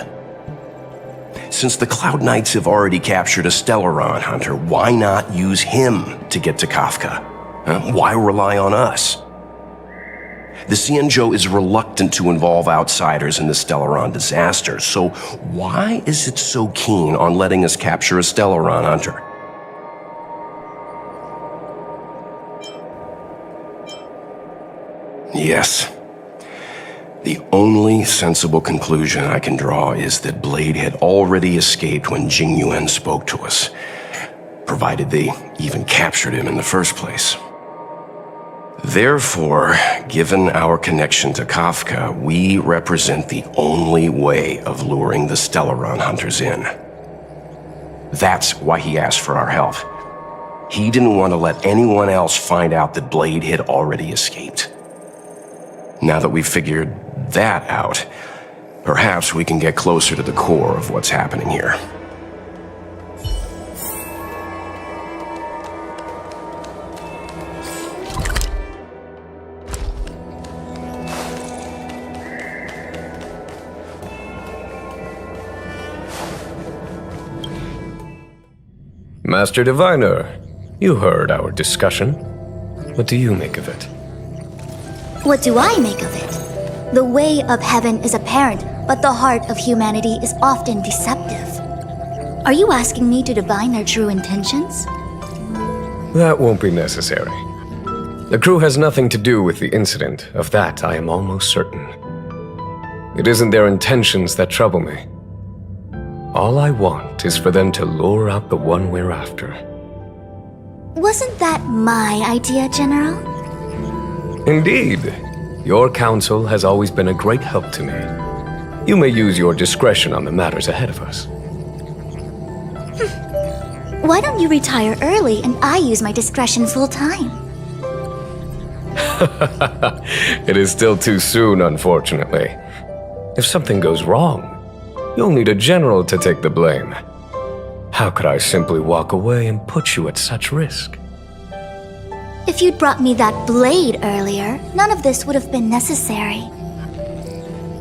Since the Cloud Knights have already captured a Stellaron Hunter, why not use him to get to Kafka? Why rely on us? The Xianzhou is reluctant to involve outsiders in the Stellaron disaster, so why is it so keen on letting us capture a Stellaron Hunter? Yes. The only sensible conclusion I can draw is that Blade had already escaped when Jing Yuan spoke to us, provided they even captured him in the first place. Therefore, given our connection to Kafka, we represent the only way of luring the Stellaron Hunters in. That's why he asked for our help. He didn't want to let anyone else find out that Blade had already escaped. Now that we've figured that out, perhaps we can get closer to the core of what's happening here. Master Diviner, you heard our discussion. What do you make of it? What do I make of it? The way of heaven is apparent, but the heart of humanity is often deceptive. Are you asking me to divine their true intentions? That won't be necessary. The crew has nothing to do with the incident, of that I am almost certain. It isn't their intentions that trouble me. All I want is for them to lure out the one we're after. Wasn't that my idea, General? Indeed. Your counsel has always been a great help to me. You may use your discretion on the matters ahead of us. Why don't you retire early and I use my discretion full time? It is still too soon, unfortunately. If something goes wrong, you'll need a general to take the blame. How could I simply walk away and put you at such risk? If you'd brought me that blade earlier, none of this would have been necessary.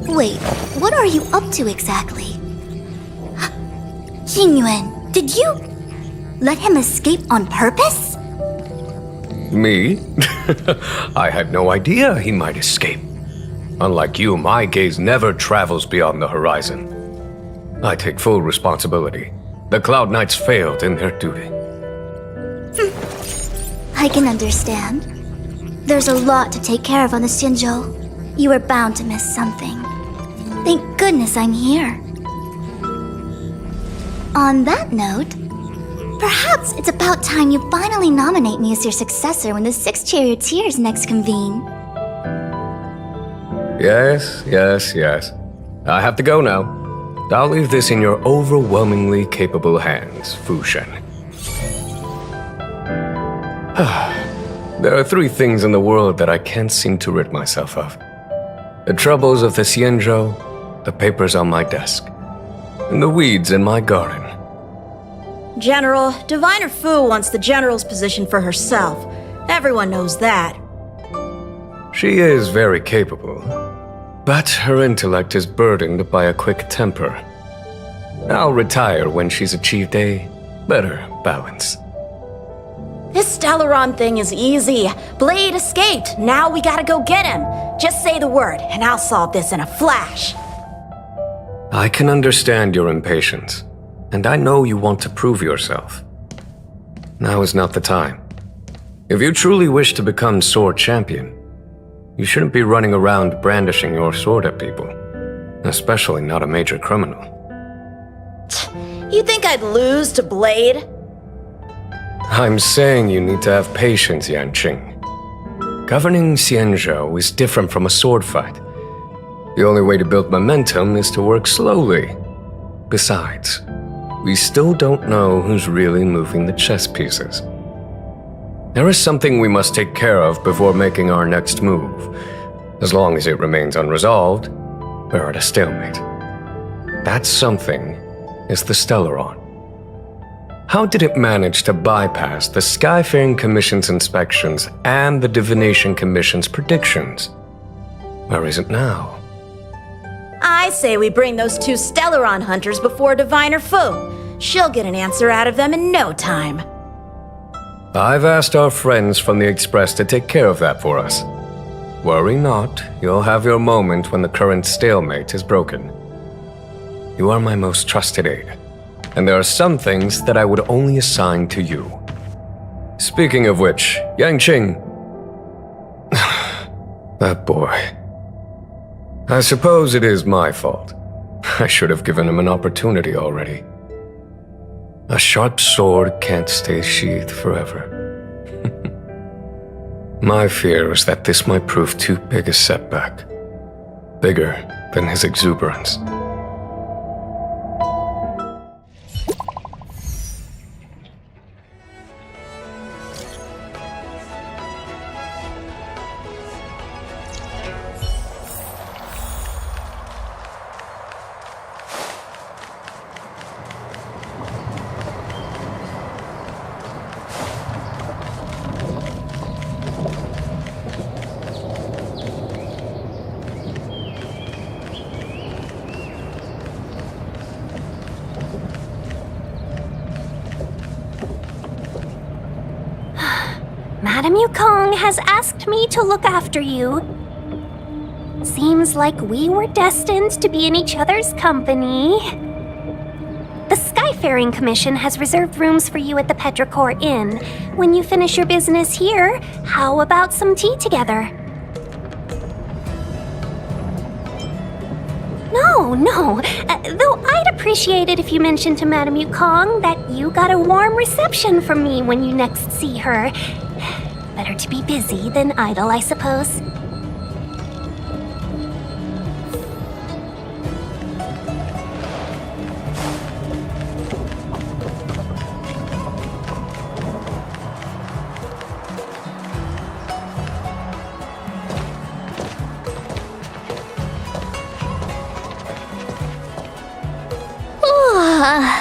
Wait, what are you up to exactly? Xingyuan, did you let him escape on purpose? Me? I had no idea he might escape. Unlike you, my gaze never travels beyond the horizon. I take full responsibility. The Cloud Knights failed in their duty. I can understand. There's a lot to take care of on the Xinzhou. You were bound to miss something. Thank goodness I'm here. On that note, perhaps it's about time you finally nominate me as your successor when the Six Charioteers next convene. Yes. I have to go now. I'll leave this in your overwhelmingly capable hands, Fu Shen. There are three things in the world that I can't seem to rid myself of. The troubles of the Xianzhou, the papers on my desk, and the weeds in my garden. General, Diviner Fu wants the General's position for herself. Everyone knows that. She is very capable, but her intellect is burdened by a quick temper. I'll retire when she's achieved a better balance. This Stellaron thing is easy. Blade escaped. Now we gotta go get him. Just say the word, and I'll solve this in a flash. I can understand your impatience, and I know you want to prove yourself. Now is not the time. If you truly wish to become Sword Champion, you shouldn't be running around brandishing your sword at people, especially not a major criminal. You think I'd lose to Blade? I'm saying you need to have patience, Yanqing. Governing Xianzhou is different from a sword fight. The only way to build momentum is to work slowly. Besides, we still don't know who's really moving the chess pieces. There is something we must take care of before making our next move. As long as it remains unresolved, we're at a stalemate. That something is the Stellaron. How did it manage to bypass the Skyfaring Commission's inspections and the Divination Commission's predictions? Where is it now? I say we bring those two Stellaron hunters before Diviner Fu. She'll get an answer out of them in no time. I've asked our friends from the Express to take care of that for us. Worry not, you'll have your moment when the current stalemate is broken. You are my most trusted aide, and there are some things that I would only assign to you. Speaking of which, Yanqing... that boy. I suppose it is my fault. I should have given him an opportunity already. A sharp sword can't stay sheathed forever. My fear is that this might prove too big a setback. Bigger than his exuberance. Madame Yukong has asked me to look after you. Seems like we were destined to be in each other's company. The Skyfaring Commission has reserved rooms for you at the Petrichor Inn. When you finish your business here, how about some tea together? No. Though I'd appreciate it if you mentioned to Madame Yukong that you got a warm reception from me when you next see her. Better to be busy than idle, I suppose.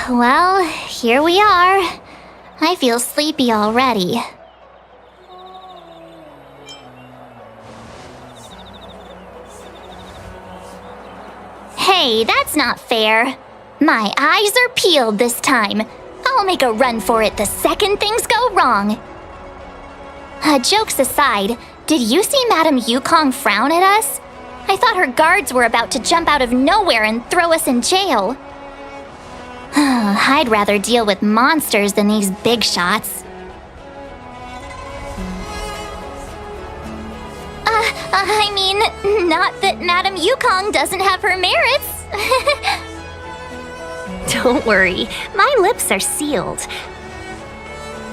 Well, here we are. I feel sleepy already. Hey, that's not fair. My eyes are peeled this time. I'll make a run for it the second things go wrong. Jokes aside, did you see Madame Yukong frown at us? I thought her guards were about to jump out of nowhere and throw us in jail. I'd rather deal with monsters than these big shots. I mean, not that Madame Yukong doesn't have her merits. Don't worry, my lips are sealed.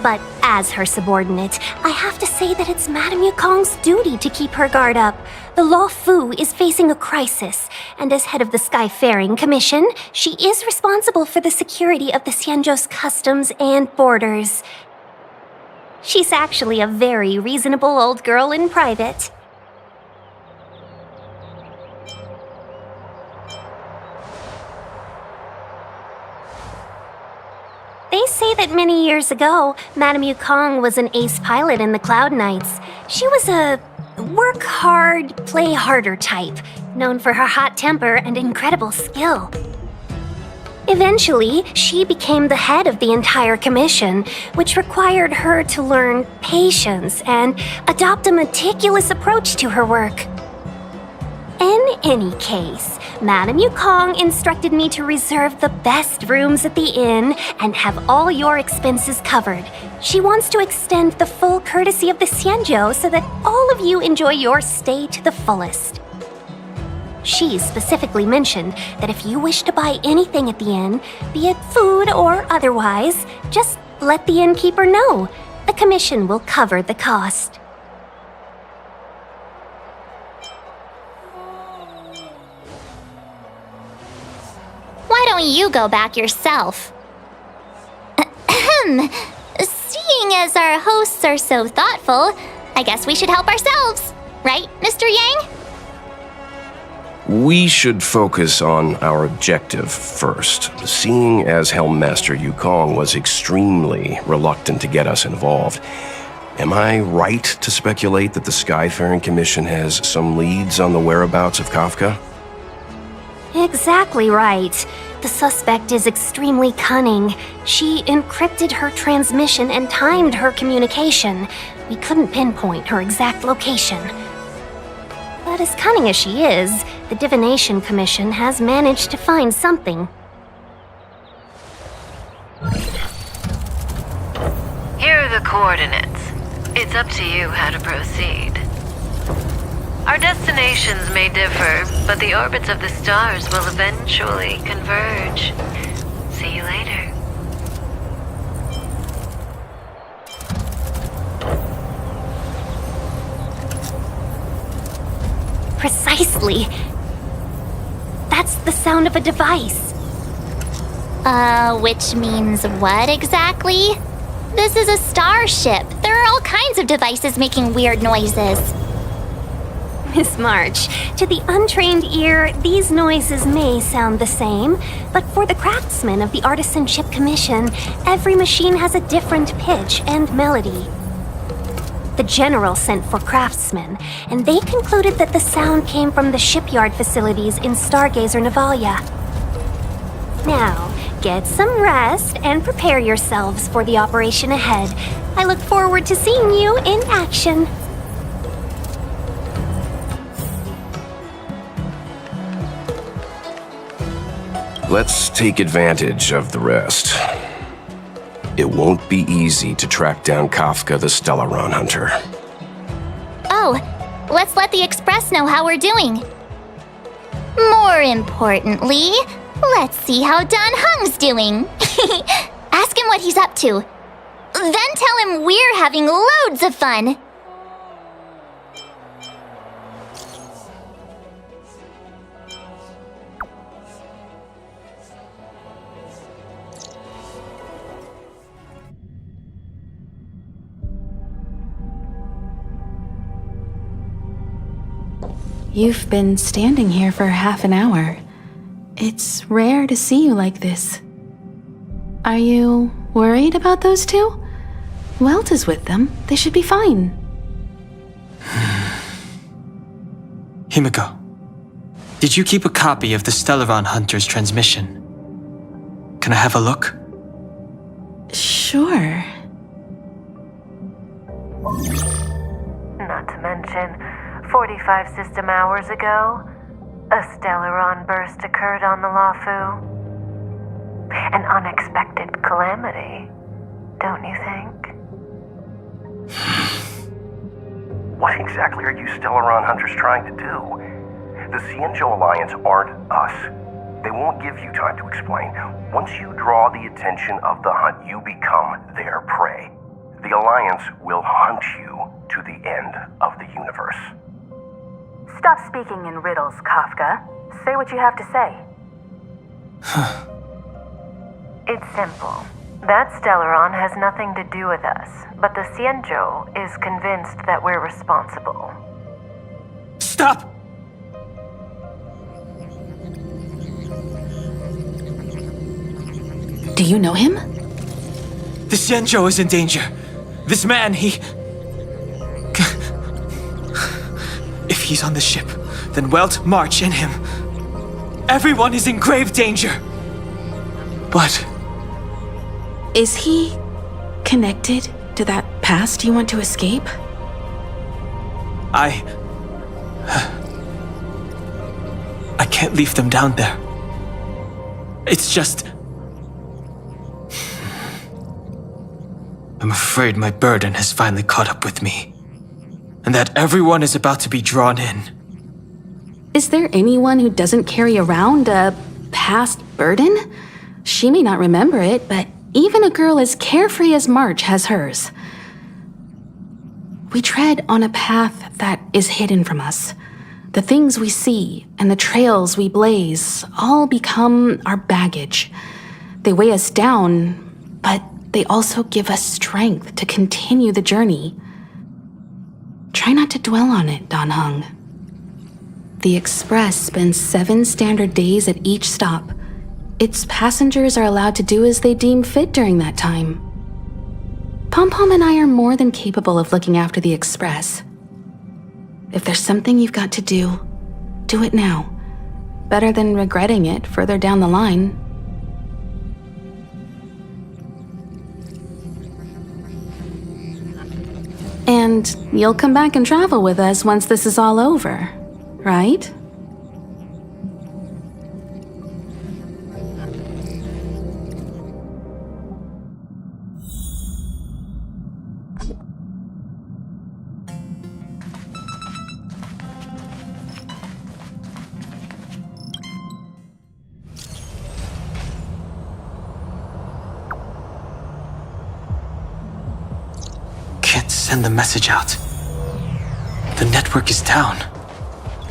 But as her subordinate, I have to say that it's Madame Yukong's duty to keep her guard up. The Law Fu is facing a crisis, and as head of the Skyfaring Commission, she is responsible for the security of the Xianzhou's customs and borders. She's actually a very reasonable old girl in private. They say that many years ago, Madame Yukong was an ace pilot in the Cloud Knights. She was a work hard, play harder type, known for her hot temper and incredible skill. Eventually, she became the head of the entire commission, which required her to learn patience and adopt a meticulous approach to her work. In any case, Madame Yukong instructed me to reserve the best rooms at the inn and have all your expenses covered. She wants to extend the full courtesy of the Xianzhou so that all of you enjoy your stay to the fullest. She specifically mentioned that if you wish to buy anything at the inn, be it food or otherwise, just let the innkeeper know. The commission will cover the cost. Why don't you go back yourself? Seeing as our hosts are so thoughtful, I guess we should help ourselves. Right, Mr. Yang? We should focus on our objective first. Seeing as Helmmaster Yukong was extremely reluctant to get us involved, am I right to speculate that the Skyfaring Commission has some leads on the whereabouts of Kafka? Exactly right. The suspect is extremely cunning. She encrypted her transmission and timed her communication. We couldn't pinpoint her exact location. But as cunning as she is, the Divination Commission has managed to find something. Here are the coordinates. It's up to you how to proceed. Our destinations may differ, but the orbits of the stars will eventually converge. See you later. Precisely. That's the sound of a device. Which means what exactly? This is a starship. There are all kinds of devices making weird noises. Miss March, to the untrained ear, these noises may sound the same, but for the craftsmen of the Artisanship Commission, every machine has a different pitch and melody. The General sent for craftsmen, and they concluded that the sound came from the shipyard facilities in Stargazer Navalia. Now, get some rest and prepare yourselves for the operation ahead. I look forward to seeing you in action. Let's take advantage of the rest. It won't be easy to track down Kafka the Stellaron Hunter. Oh, let's let the Express know how we're doing. More importantly, let's see how Don Hung's doing. Ask him what he's up to. Then tell him we're having loads of fun. You've been standing here for half an hour. It's rare to see you like this. Are you worried about those two? Welt is with them. They should be fine. Himiko, did you keep a copy of the Stellaron Hunter's transmission? Can I have a look? Sure. Not to mention, 45 system hours ago, a Stellaron burst occurred on the Lawfu. An unexpected calamity, don't you think? What exactly are you Stellaron Hunters trying to do? The Cienjo Alliance aren't us. They won't give you time to explain. Once you draw the attention of the hunt, you become their prey. The Alliance will hunt you to the end of the universe. Stop speaking in riddles, Kafka. Say what you have to say. It's simple. That Stellaron has nothing to do with us, but the Cienjo is convinced that we're responsible. Stop! Do you know him? The Cienjo is in danger. This man, he... If he's on the ship, then Welt, March, and him. Everyone is in grave danger. But... Is he connected to that past you want to escape? I can't leave them down there. It's just... I'm afraid my burden has finally caught up with me. And that everyone is about to be drawn in. Is there anyone who doesn't carry around a past burden? She may not remember it, but even a girl as carefree as March has hers. We tread on a path that is hidden from us. The things we see and the trails we blaze all become our baggage. They weigh us down, but they also give us strength to continue the journey. Try not to dwell on it, Don Hung. The Express spends 7 standard days at each stop. Its passengers are allowed to do as they deem fit during that time. Pom-Pom and I are more than capable of looking after the Express. If there's something you've got to do, do it now. Better than regretting it further down the line. And you'll come back and travel with us once this is all over, right? Send the message out. The network is down,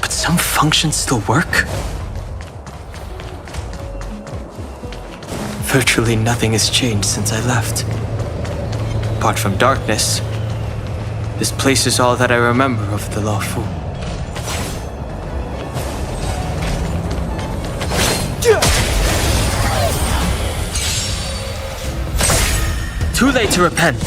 but some functions still work. Virtually nothing has changed since I left. Apart from darkness, this place is all that I remember of the Lawfu. Too late to repent.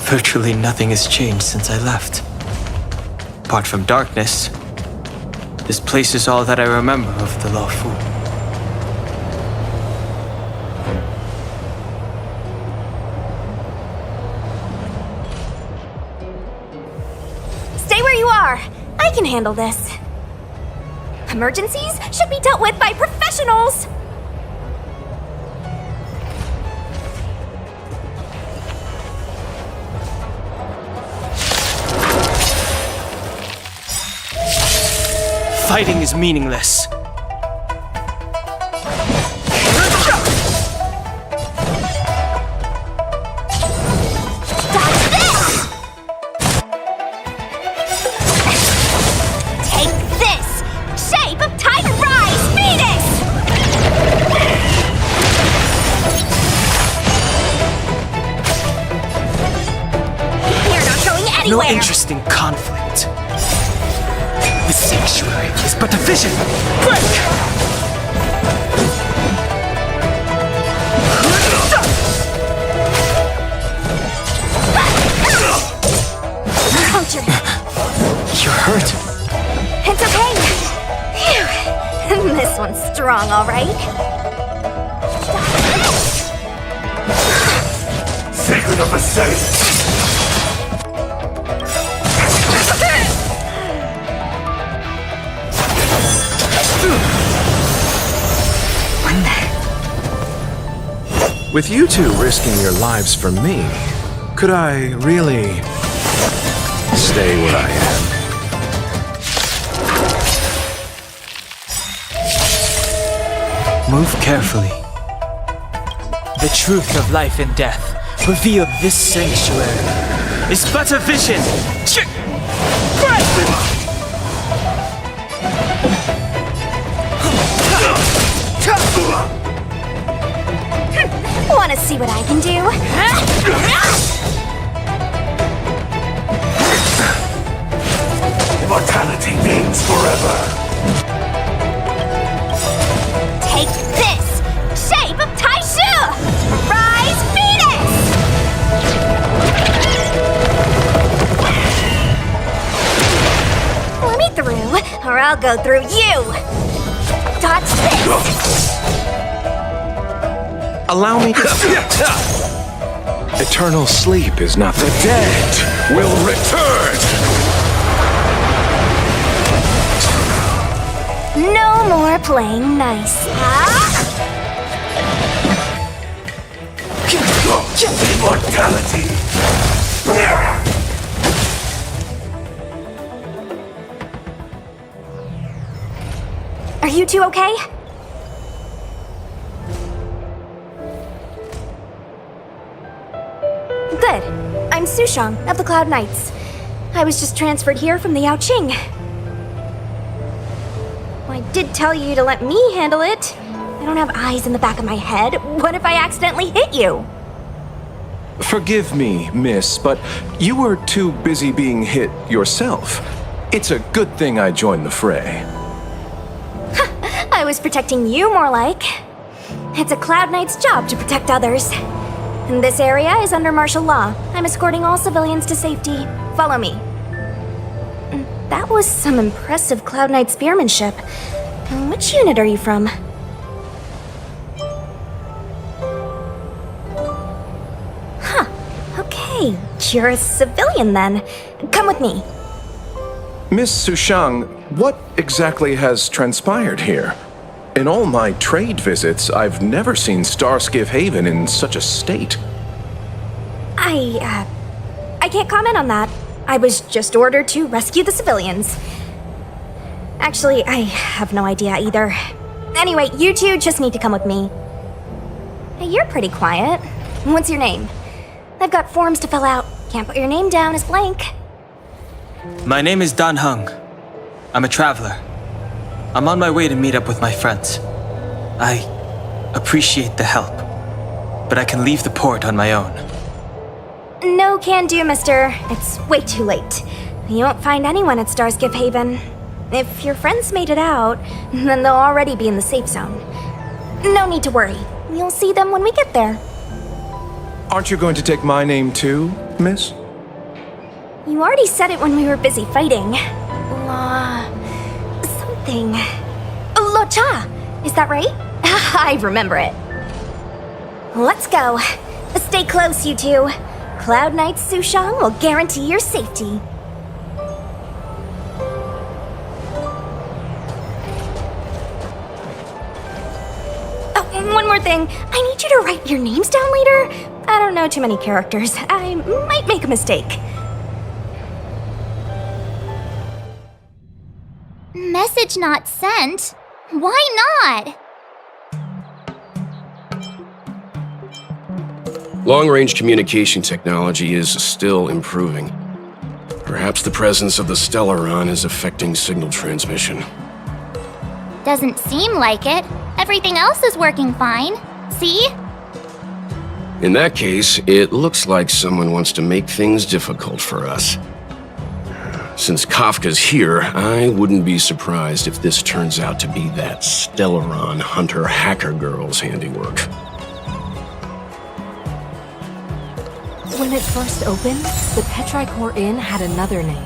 Virtually nothing has changed since I left. Apart from darkness, this place is all that I remember of the Lawfu. are! I can handle this. Emergencies should be dealt with by professionals! Fighting is meaningless. No interest in conflict. The sanctuary is but a vision. Break! Puncture. You're hurt. It's okay. Phew. This one's strong, all right. Sacred of a saint! With you two risking your lives for me, could I really stay where I am? Move carefully. The truth of life and death revealed this sanctuary is but a vision. Wanna see what I can do? Immortality means forever. Take this! Shape of Taishu! Rise, Venus! Let me through, or I'll go through you! Dodge this! Allow me to... Eternal sleep is not the Dead will return! No more playing nice. Immortality! Are you two okay? Good. I'm Sushang of the Cloud Knights. I was just transferred here from the Yaoqing. I did tell you to let me handle it. I don't have eyes in the back of my head. What if I accidentally hit you? Forgive me, miss, but you were too busy being hit yourself. It's a good thing I joined the fray. I was protecting you more like. It's a Cloud Knight's job to protect others. And this area is under martial law. I'm escorting all civilians to safety. Follow me. That was some impressive Cloud Knight spearmanship. Which unit are you from? Huh. Okay, you're a civilian then. Come with me. Miss Sushang, what exactly has transpired here? In all my trade visits, I've never seen Starskiff Haven in such a state. I can't comment on that. I was just ordered to rescue the civilians. Actually, I have no idea either. Anyway, you two just need to come with me. Hey, you're pretty quiet. What's your name? I've got forms to fill out. Can't put your name down as blank. My name is Dan Hung. I'm a traveler. I'm on my way to meet up with my friends. I appreciate the help, but I can leave the port on my own. No can do, mister. It's way too late. You won't find anyone at Starskiff Haven. If your friends made it out, then they'll already be in the safe zone. No need to worry. You'll see them when we get there. Aren't you going to take my name too, miss? You already said it when we were busy fighting. Something. Lo Cha! Is that right? I remember it. Let's go. Stay close, you two. Cloud Knight Sushang will guarantee your safety. thing, I need you to write your names down later. I don't know too many characters. I might make a mistake. Message not sent? Why not? Long-range communication technology is still improving. Perhaps the presence of the Stellaron is affecting signal transmission. Doesn't seem like it. Everything else is working fine. See? In that case, it looks like someone wants to make things difficult for us. Since Kafka's here, I wouldn't be surprised if this turns out to be that Stellaron hunter hacker girl's handiwork. When it first opened, the Petrichor Inn had another name.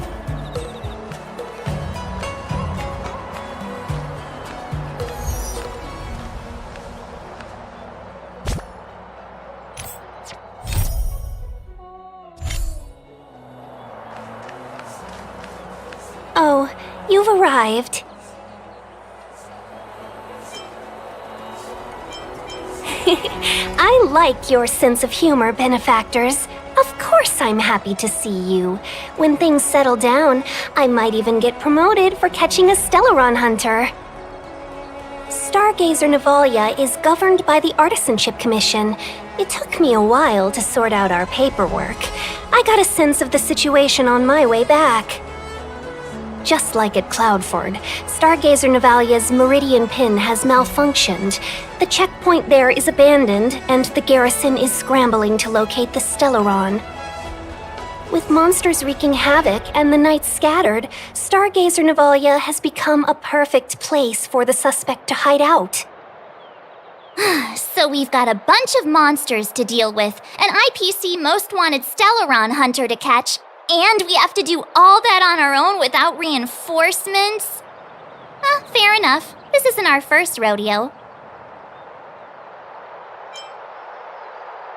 Oh, you've arrived. I like your sense of humor, benefactors. Of course I'm happy to see you. When things settle down, I might even get promoted for catching a Stellaron hunter. Stargazer Navalia is governed by the Artisanship Commission. It took me a while to sort out our paperwork. I got a sense of the situation on my way back. Just like at Cloudford, Stargazer Navalia's Meridian Pin has malfunctioned. The checkpoint there is abandoned, and the garrison is scrambling to locate the Stellaron. With monsters wreaking havoc and the night scattered, Stargazer Navalia has become a perfect place for the suspect to hide out. So we've got a bunch of monsters to deal with, an IPC Most Wanted Stellaron hunter to catch, and we have to do all that on our own without reinforcements? Fair enough. This isn't our first rodeo.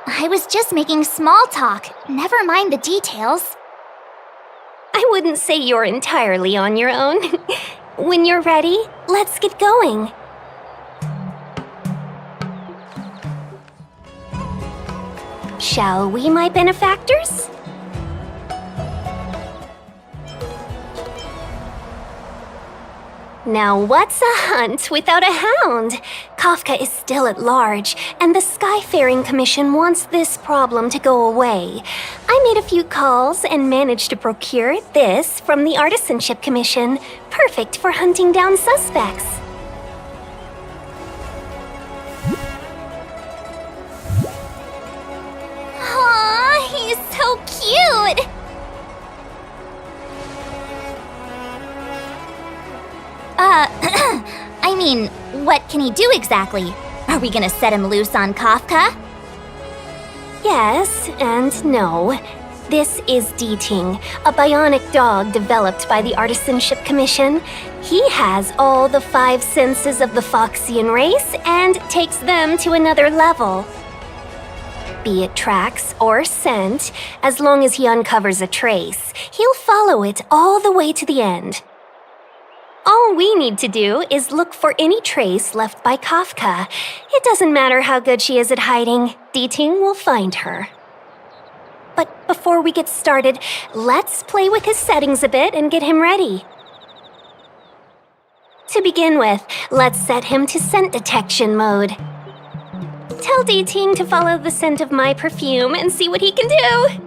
I was just making small talk. Never mind the details. I wouldn't say you're entirely on your own. When you're ready, let's get going. Shall we, my benefactors? Now what's a hunt without a hound? Kafka is still at large, and the Skyfaring Commission wants this problem to go away. I made a few calls and managed to procure this from the Artisanship Commission, perfect for hunting down suspects. Aw, he's so cute! I mean, what can he do exactly? Are we gonna set him loose on Kafka? Yes and no. This is Deeting, a bionic dog developed by the Artisanship Commission. He has all the 5 senses of the Foxian race and takes them to another level. Be it tracks or scent, as long as he uncovers a trace, he'll follow it all the way to the end. All we need to do is look for any trace left by Kafka. It doesn't matter how good she is at hiding, Deeting will find her. But before we get started, let's play with his settings a bit and get him ready. To begin with, let's set him to scent detection mode. Tell Deeting to follow the scent of my perfume and see what he can do.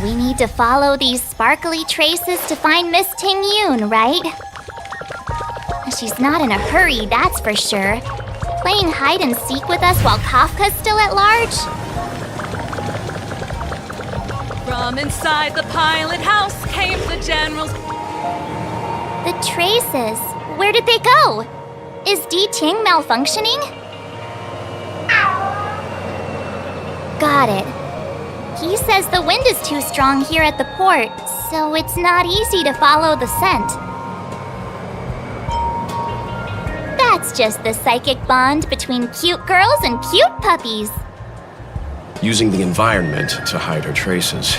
We need to follow these sparkly traces to find Miss Ting Yun, right? She's not in a hurry, that's for sure. Playing hide and seek with us while Kafka's still at large? From inside the pilot house came the general's... The traces. Where did they go? Is Deeting malfunctioning? Got it. He says the wind is too strong here at the port, so it's not easy to follow the scent. That's just the psychic bond between cute girls and cute puppies. using the environment to hide her traces.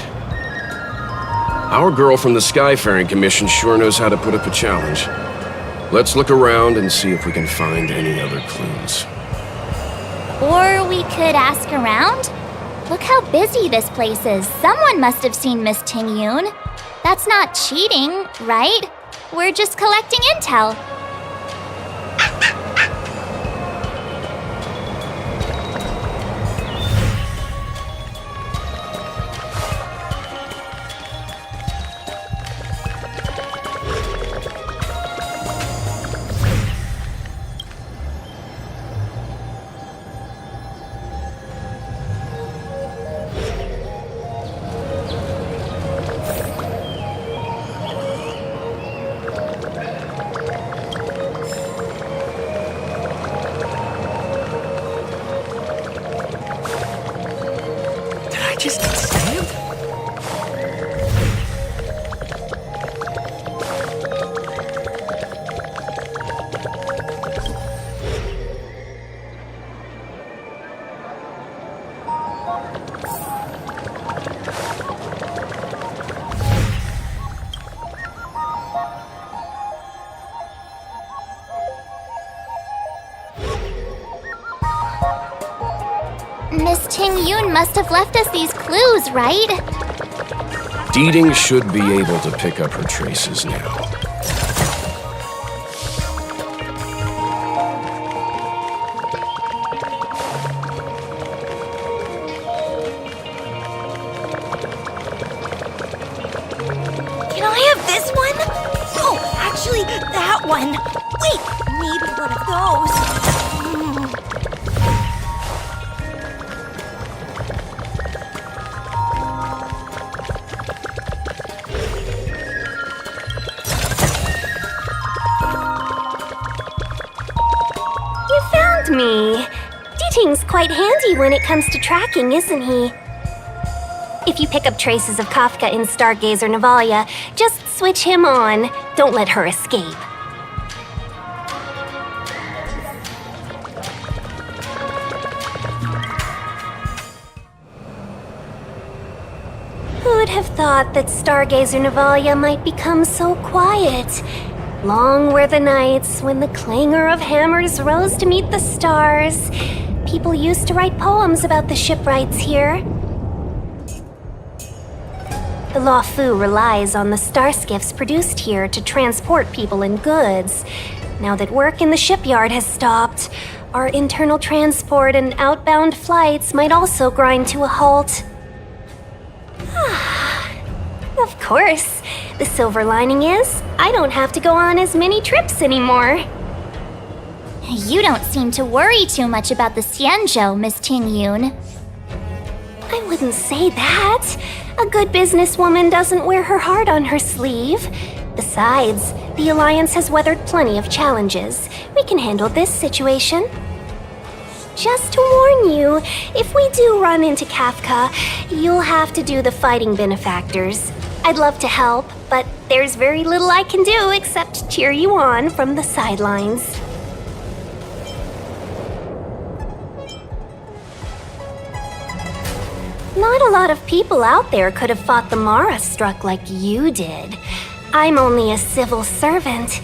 Our girl from the Skyfaring Commission sure knows how to put up a challenge. Let's look around and see if we can find any other clues. Or we could ask around? Look how busy this place is. Someone must have seen Miss Ting-Yoon. That's not cheating, right? We're just collecting intel. Just stand? Miss Ting-Yoon must have left us these clues, right? Deeding should be able to pick up her traces now. Can I have this one? Oh, actually, that one. Wait, maybe one of those. Me. Deeting's quite handy when it comes to tracking, isn't he? If you pick up traces of Kafka in Stargazer Navalia, just switch him on. Don't let her escape. Who'd have thought that Stargazer Navalia might become so quiet? Long were the nights when the clangor of hammers rose to meet the stars. People used to write poems about the shipwrights here. The Law Fu relies on the star skiffs produced here to transport people and goods. Now that work in the shipyard has stopped, our internal transport and outbound flights might also grind to a halt. Of course. The silver lining is, I don't have to go on as many trips anymore. You don't seem to worry too much about the Xianzhou, Miss Ting-Yoon. I wouldn't say that. A good businesswoman doesn't wear her heart on her sleeve. Besides, the Alliance has weathered plenty of challenges. We can handle this situation. Just to warn you, if we do run into Kafka, you'll have to do the fighting benefactors. I'd love to help, but there's very little I can do except cheer you on from the sidelines. Not a lot of people out there could have fought the Mara struck like you did. I'm only a civil servant.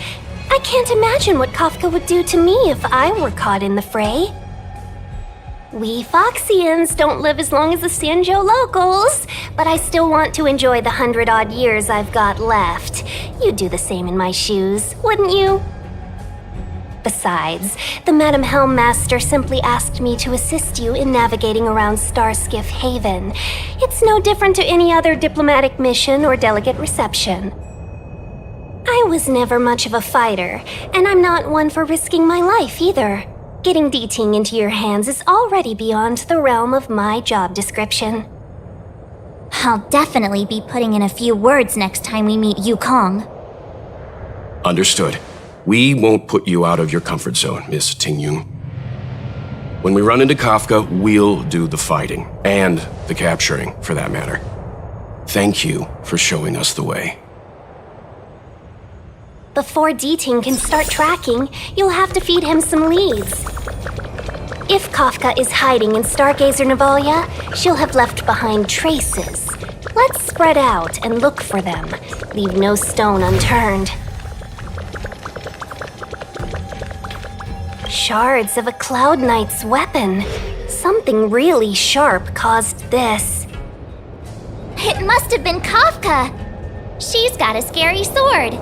I can't imagine what Kafka would do to me if I were caught in the fray. We Foxians don't live as long as the Xianzhou locals, but I still want to enjoy the 100-odd years I've got left. You'd do the same in my shoes, wouldn't you? Besides, the Madam Helmmaster simply asked me to assist you in navigating around Starskiff Haven. It's no different to any other diplomatic mission or delegate reception. I was never much of a fighter, and I'm not one for risking my life either. Getting Deeting into your hands is already beyond the realm of my job description. I'll definitely be putting in a few words next time we meet Yukong. Understood. We won't put you out of your comfort zone, Miss Ting-Yoon. When we run into Kafka, we'll do the fighting, and the capturing, for that matter. Thank you for showing us the way. Before Deeting can start tracking, you'll have to feed him some leads. If Kafka is hiding in Stargazer Navalia, she'll have left behind traces. Let's spread out and look for them. Leave no stone unturned. Shards of a Cloud Knight's weapon. Something really sharp caused this. It must have been Kafka. She's got a scary sword.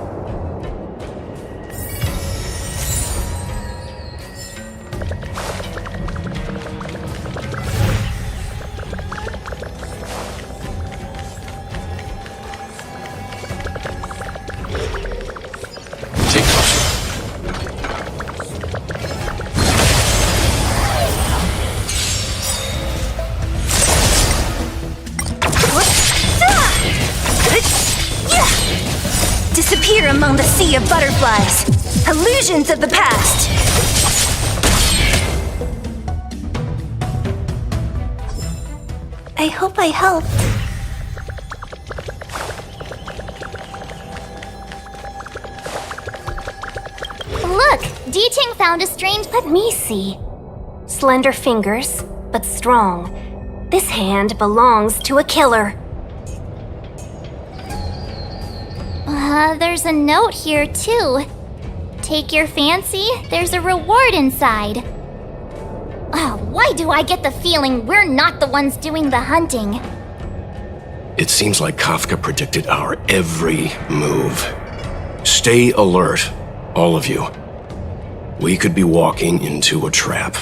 Disappear among the sea of butterflies. Illusions of the past. I hope I helped. Look, D-Ting found a strange... Let me see. Slender fingers, but strong. This hand belongs to a killer. There's a note here, too. Take your fancy, there's a reward inside. Why do I get the feeling we're not the ones doing the hunting? It seems like Kafka predicted our every move. Stay alert, all of you. We could be walking into a trap.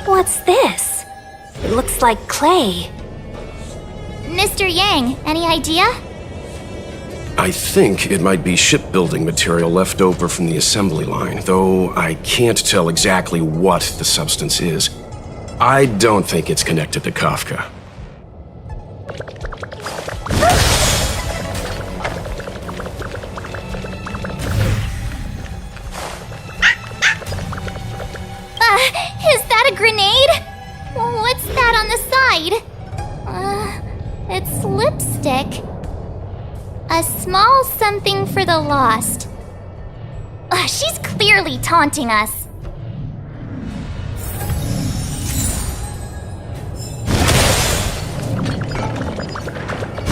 What's this? It looks like clay. Mr. Yang, any idea? I think it might be shipbuilding material left over from the assembly line, though I can't tell exactly what the substance is. I don't think it's connected to Kafka. Is that a grenade? What's that on the side? It's lipstick. A small something for the lost. She's clearly taunting us.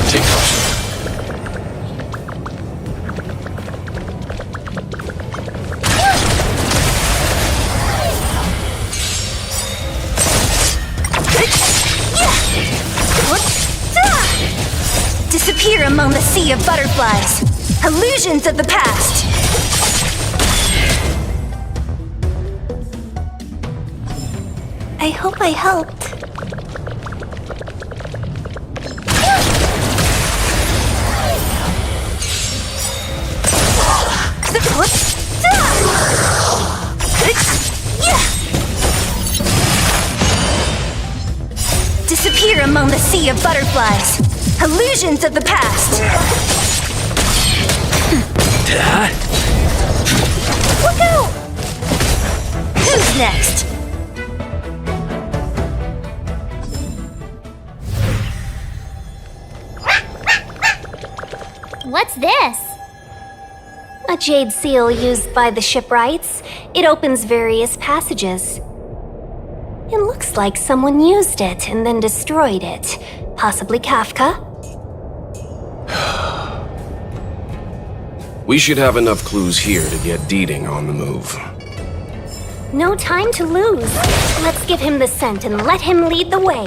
Take caution. Disappear among the sea of butterflies. Illusions of the past. I hope I helped. Disappear among the sea of butterflies. Illusions of the past. Look out! Who's next? What's this? A jade seal used by the shipwrights. It opens various passages. It looks like someone used it and then destroyed it. Possibly Kafka? We should have enough clues here to get Vedant on the move. No time to lose. Let's give him the scent and let him lead the way.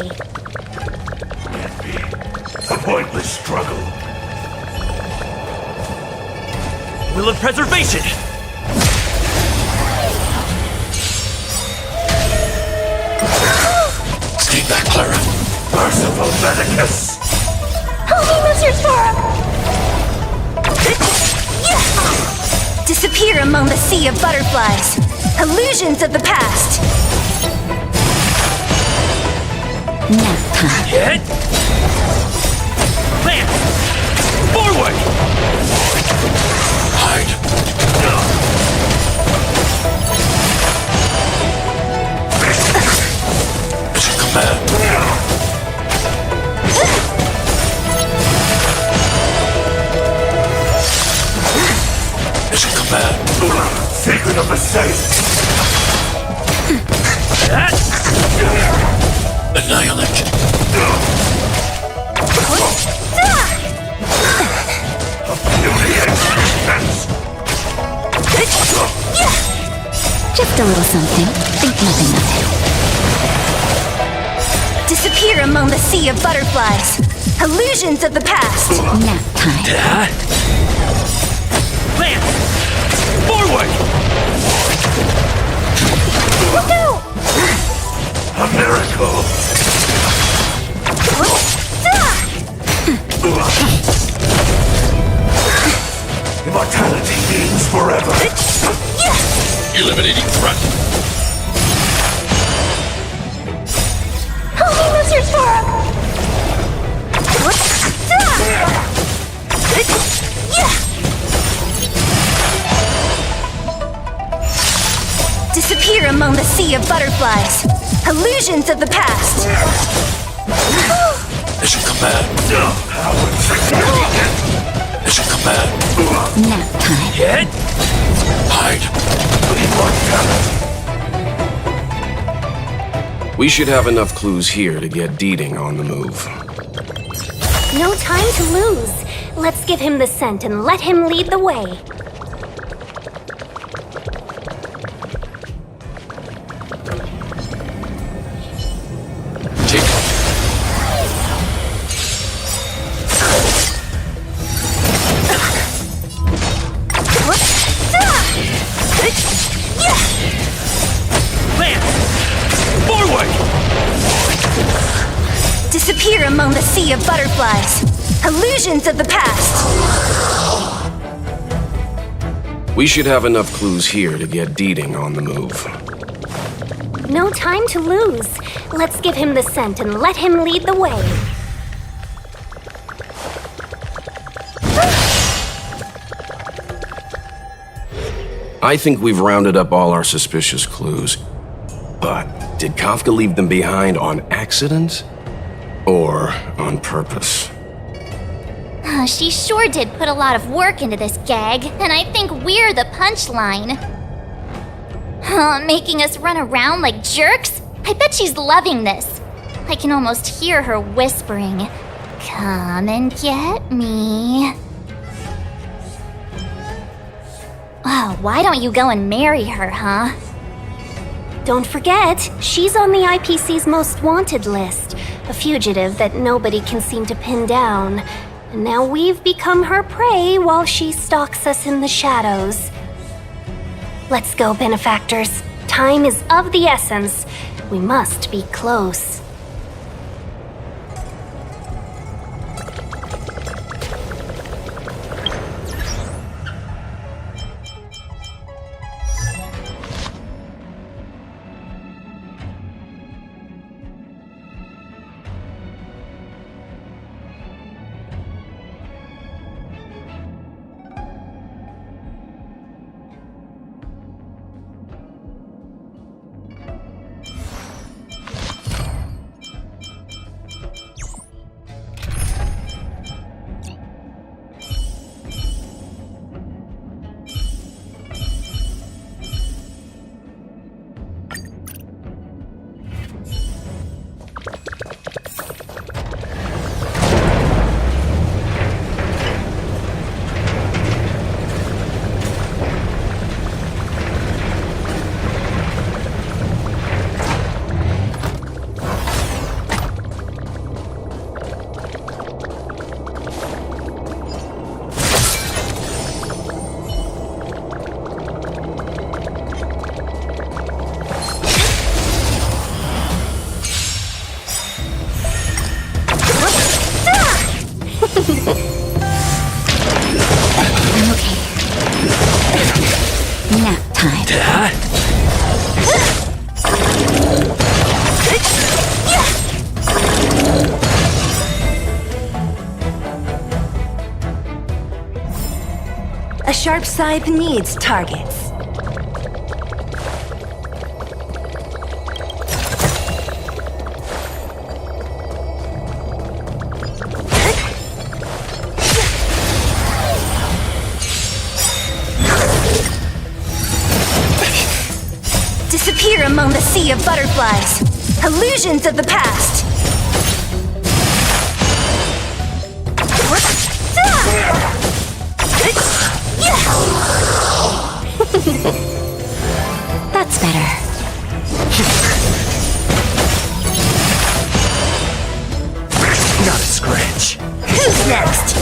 A pointless struggle. Will of preservation! Stay back, Clara. Merciful Medicus! Help me, Mr. Spora! Disappear among the sea of butterflies. Illusions of the past. Hit! Plant! Forward! Hide. To command. safe. Annihilate. Just a little something. Think nothing of it. Disappear among the sea of butterflies. Illusions of the past. Nap time. Lance! Forward! Woohoo! A miracle! Immortality means forever. Eliminating threat. Holy lizard form! Disappear among the sea of butterflies. Illusions of the past. Mission command. Mission command. Nap time. Hit. Hide. We should have enough clues here to get Deeding on the move. No time to lose. Let's give him the scent and let him lead the way. Disappear among the sea of butterflies. Illusions of the past. We should have enough clues here to get Deeding on the move. No time to lose. Let's give him the scent and let him lead the way. I think we've rounded up all our suspicious clues. But did Kafka leave them behind on accident? Or on purpose? She sure did put a lot of work into this gag, and I think we're the punchline. Making us run around like jerks? I bet she's loving this. I can almost hear her whispering, "Come and get me." Oh, why don't you go and marry her, huh? Don't forget, she's on the IPC's most wanted list. A fugitive that nobody can seem to pin down. And now we've become her prey while she stalks us in the shadows. Let's go, benefactors. Time is of the essence. We must be close. A sharp scythe needs targets. Disappear among the sea of butterflies. Illusions of the past. That's better. Not a scratch. Who's next?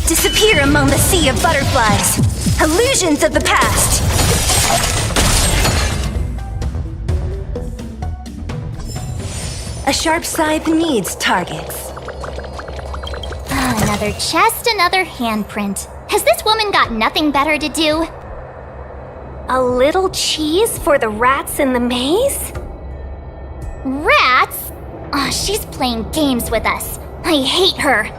Disappear among the sea of butterflies. Illusions of the past. A sharp scythe needs targets. Another chest, another handprint. Has this woman got nothing better to do? A little cheese for the rats in the maze? Rats? Oh, she's playing games with us. I hate her.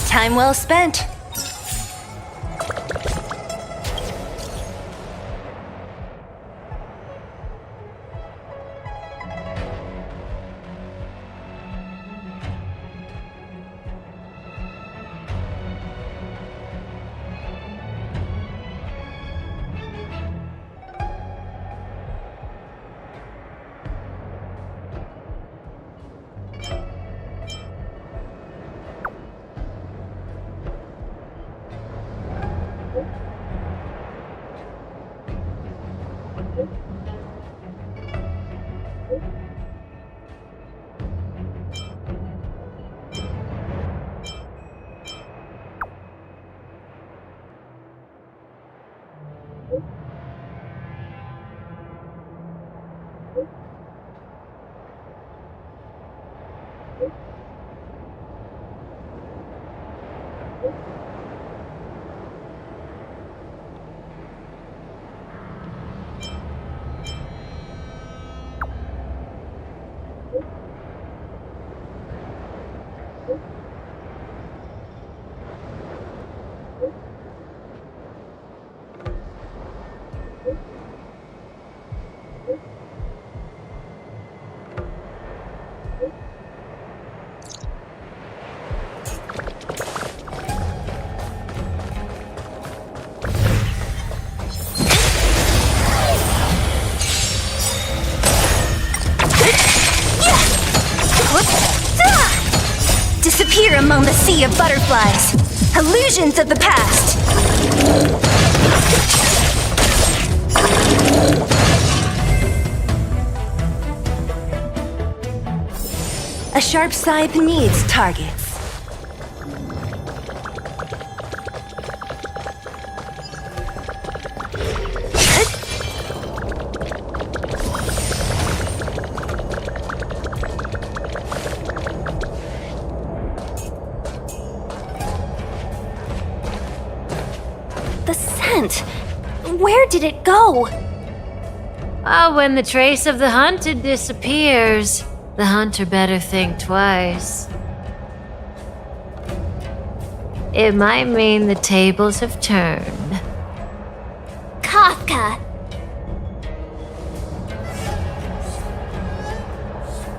Time well spent. Disappear among the sea of butterflies. Illusions of the past. A sharp scythe needs targets. The scent. Where did it go? When the trace of the hunted disappears, the hunter better think twice. It might mean the tables have turned. Kafka.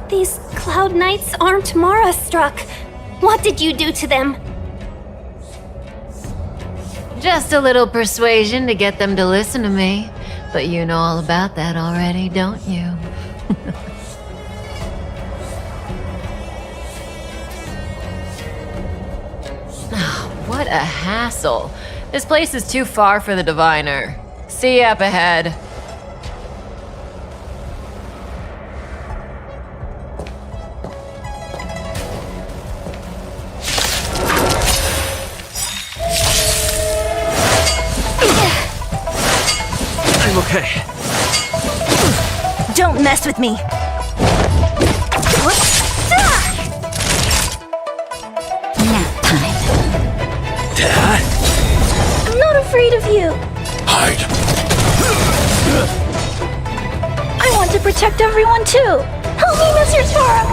These cloud knights aren't Mara struck. What did you do to them? Just a little persuasion to get them to listen to me. But you know all about that already, don't you? What a hassle. This place is too far for the diviner. See you up ahead. I'm okay. Don't mess with me. I'm not afraid of you. Hide. I want to protect everyone too. Help me, Mr. Sparrow.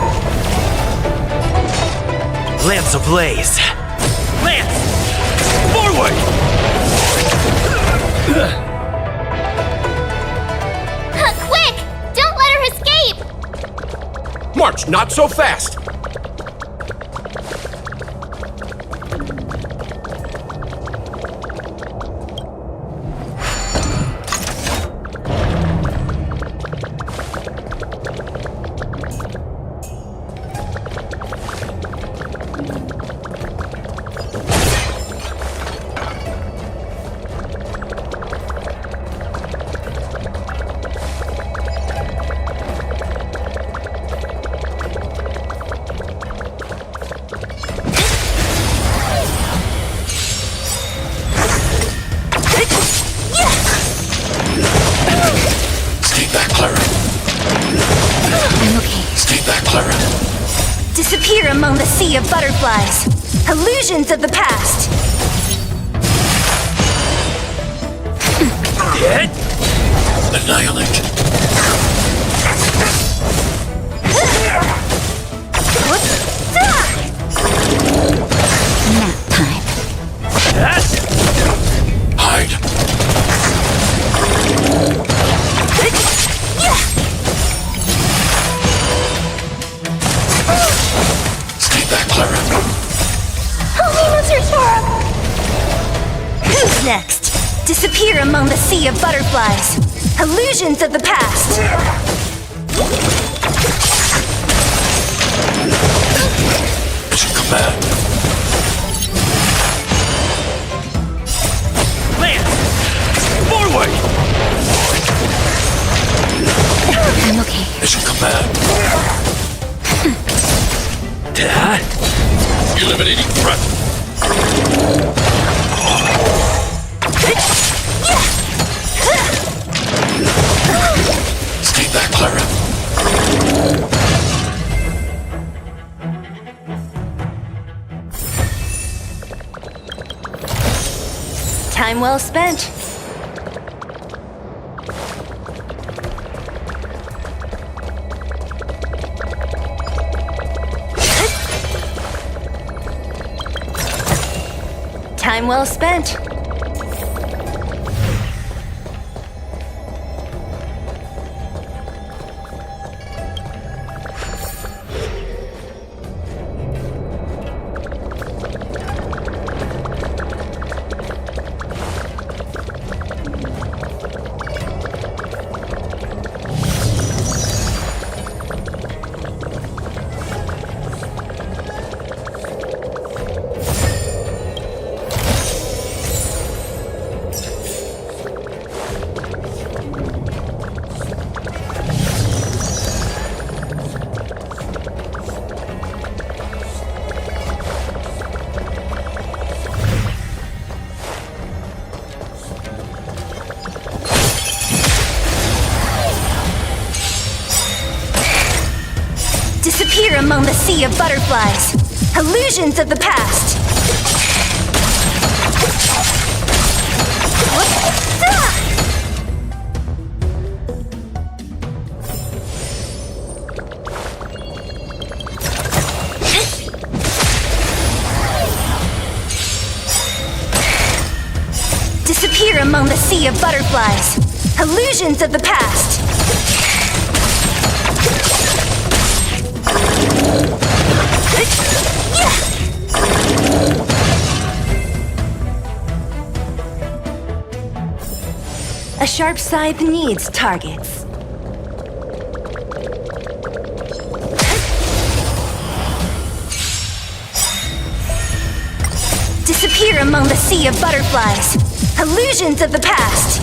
Lamps ablaze. Lance! Forward! Quick! Don't let her escape! March, not so fast! Disappear among the sea of butterflies. Illusions of the past. Dead? Annihilate. Nap time. Hide. Stay back, Clara. Help me, Mr. Sparrow. Who's next? Disappear among the sea of butterflies. Illusions of the past. Mission command. Lance! Forward! I'm okay. Mission command. Eliminating threat. Stay back, Clara. Time well spent. Time well spent. among the sea of butterflies. Illusions of the past. Disappear among the sea of butterflies. Illusions of the past. A sharp scythe needs targets. Disappear among the sea of butterflies. Illusions of the past.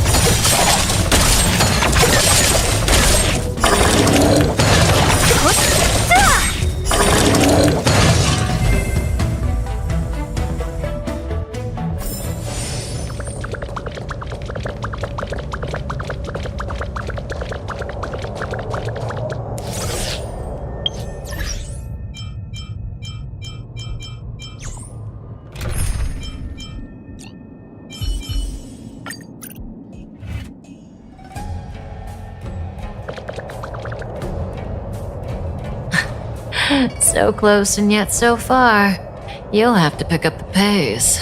So close and yet so far. You'll have to pick up the pace.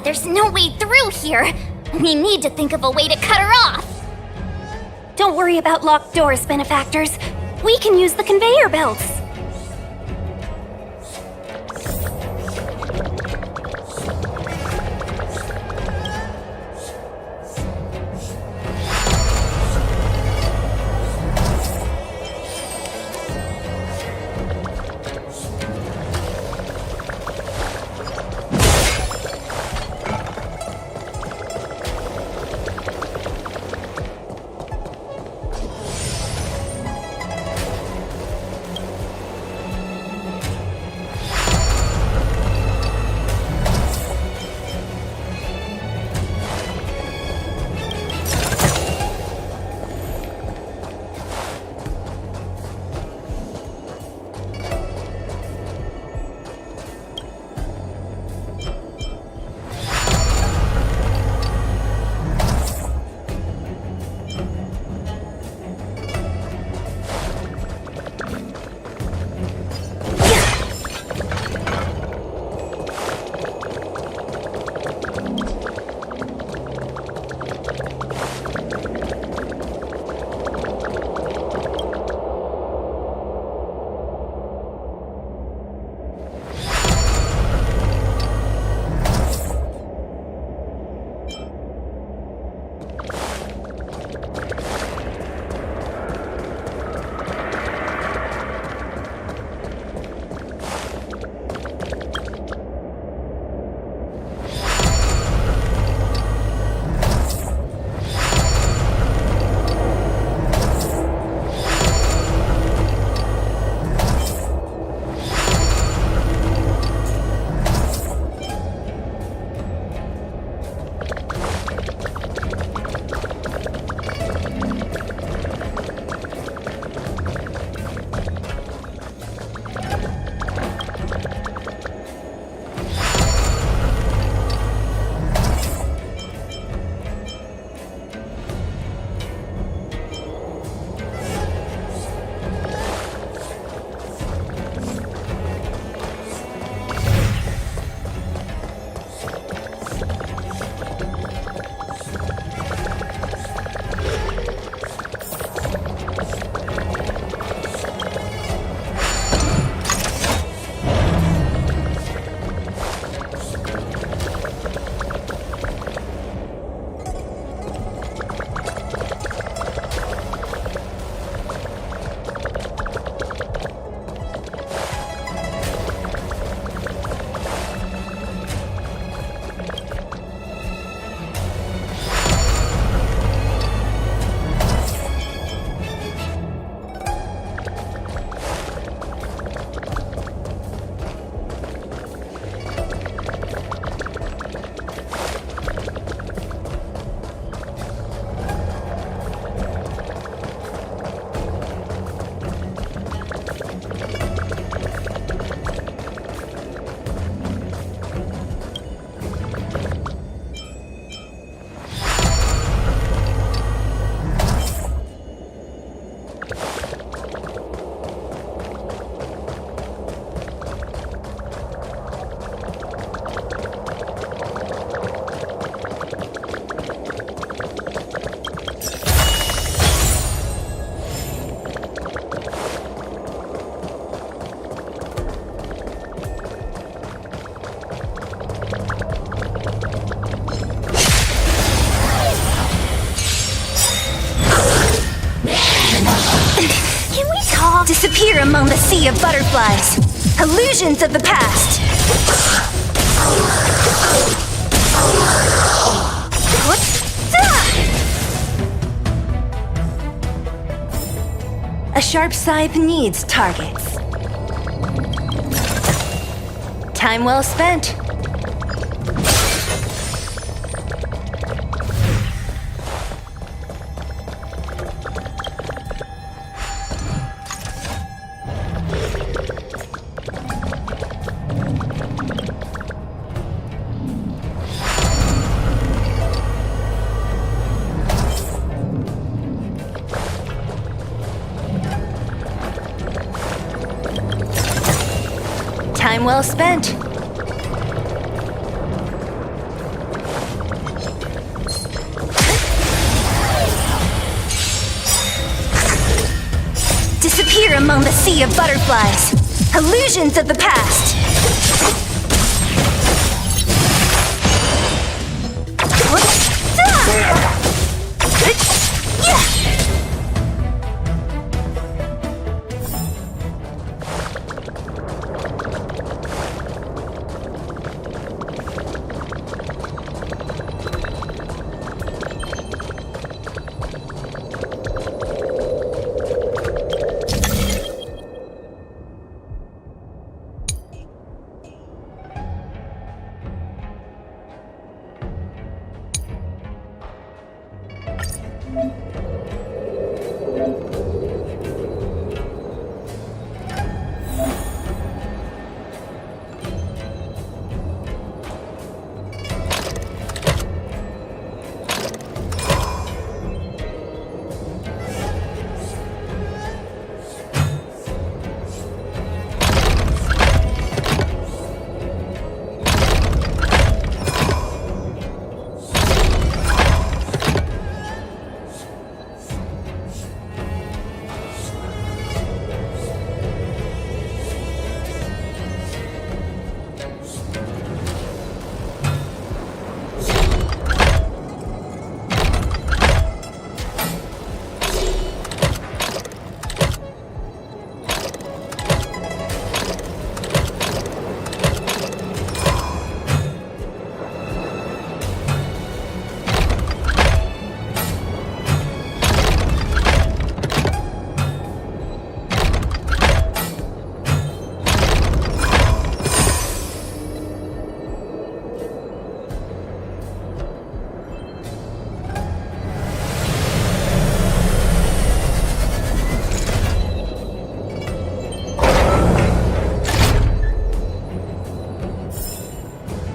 There's no way through here. We need to think of a way to cut her off. Don't worry about locked doors, benefactors. We can use the conveyor belts. Disappear among the sea of butterflies. Illusions of the past. A sharp scythe needs targets. Time well spent. Time well spent. Disappear among the sea of butterflies. Illusions of the past.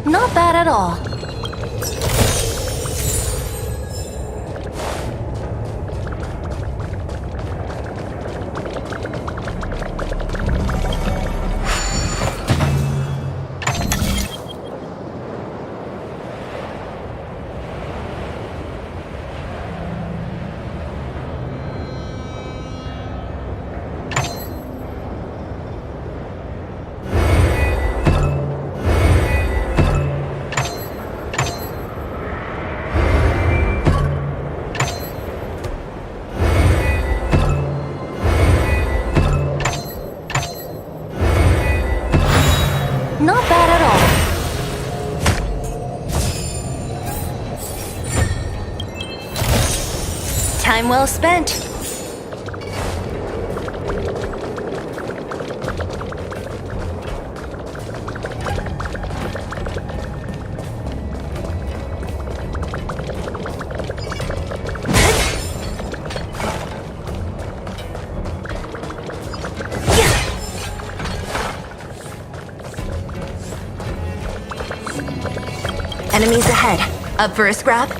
Not bad at all. Not bad at all. Time well spent. Enemies ahead. Up for a scrap?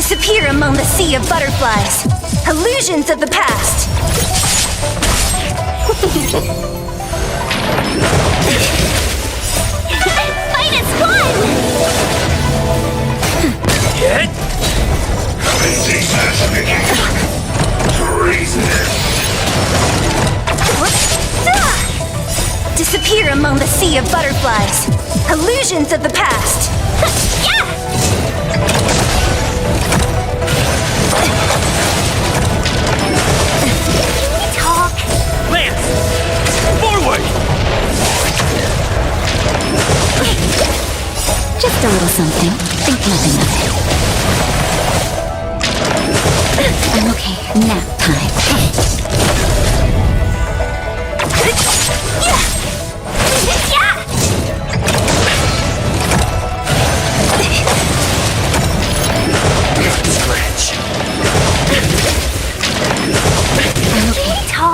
Disappear among the sea of butterflies. Illusions of the past. Fight is fun! Yet? Crazy matchmaking. Treasonous. Disappear among the sea of butterflies. Illusions of the past. Can we talk? Lance! Forward! Just a little something. Think nothing of it. I'm okay. Nap time.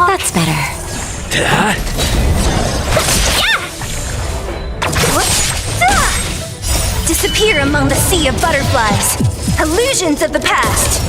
That's better. Disappear among the sea of butterflies. Illusions of the past.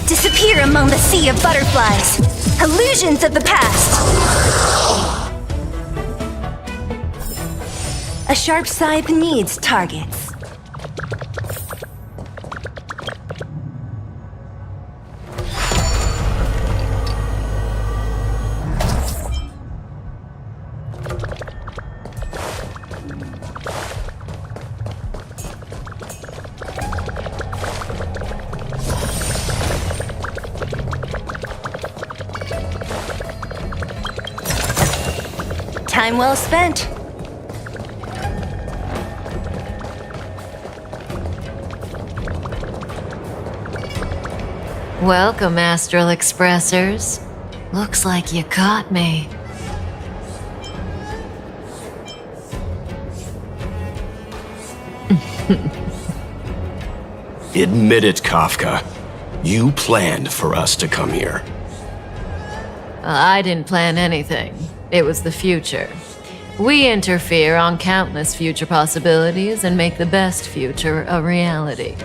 Disappear among the sea of butterflies. Illusions of the past. A sharp scythe needs targets. Time well spent. Welcome, Astral Expressors. Looks like you caught me. Admit it, Kafka. You planned for us to come here. I didn't plan anything. It was the future. We interfere on countless future possibilities and make the best future a reality.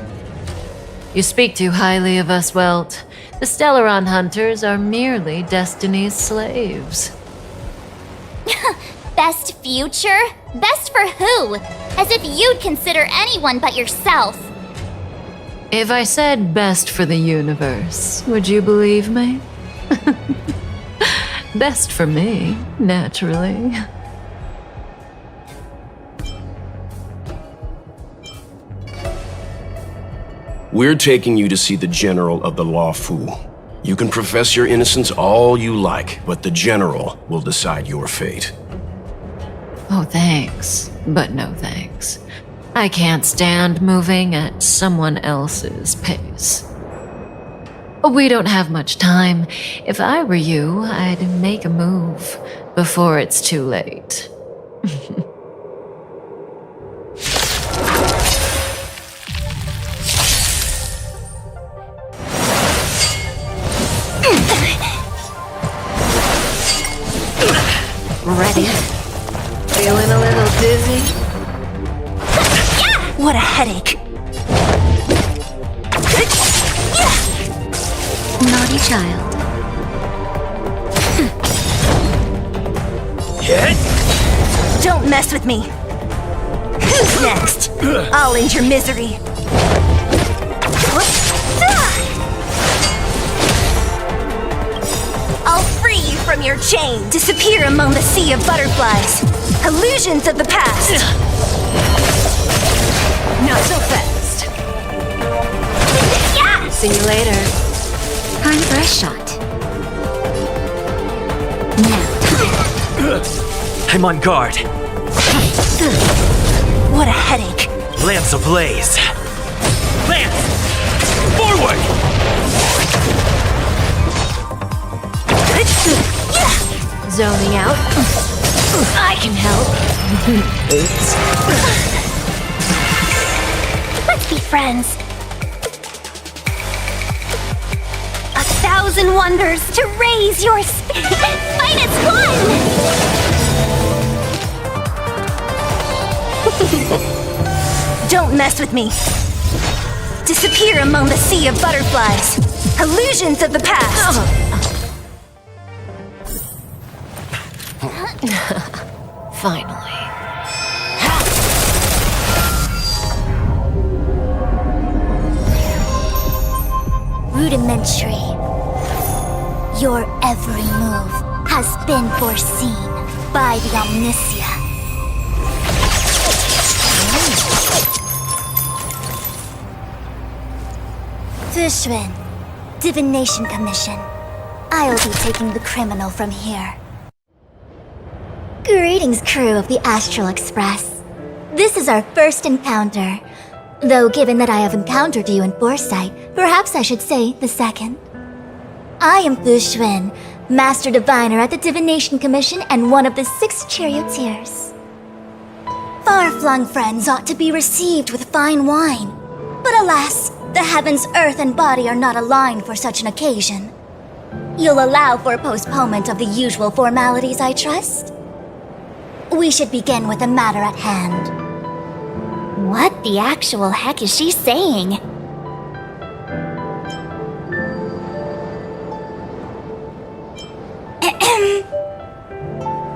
You speak too highly of us, Welt. The Stellaron hunters are merely Destiny's slaves. Best future? Best for who? As if you'd consider anyone but yourself. If I said best for the universe, would you believe me? Best for me, naturally. We're taking you to see the General of the Law Fu. You can profess your innocence all you like, but the General will decide your fate. Oh, thanks, but no thanks. I can't stand moving at someone else's pace. We don't have much time. If I were you, I'd make a move before it's too late. Ready? Feeling a little dizzy? What a headache. Naughty child. Don't mess with me. Who's next? I'll end your misery. I'll free you from your chain. Disappear among the sea of butterflies. Illusions of the past. Not so fast. See you later. Time for a shot. I'm on guard. What a headache. Lance ablaze. Lance! Forward! Zoning out. I can help. Oops. Let's be friends. 1,000 wonders to raise your finest one! Don't mess with me. Disappear among the sea of butterflies. Illusions of the past. Finally. Rudimentary. Your every move has been foreseen by the Omniscia. Fushrin, Divination Commission. I'll be taking the criminal from here. Greetings, crew of the Astral Express. This is our first encounter. Though given that I have encountered you in foresight, perhaps I should say the second. I am Fushrin, Master Diviner at the Divination Commission and one of the 6 charioteers. Far-flung friends ought to be received with fine wine. But alas, the heavens, earth, and body are not aligned for such an occasion. You'll allow for postponement of the usual formalities, I trust? We should begin with the matter at hand. What the actual heck is she saying?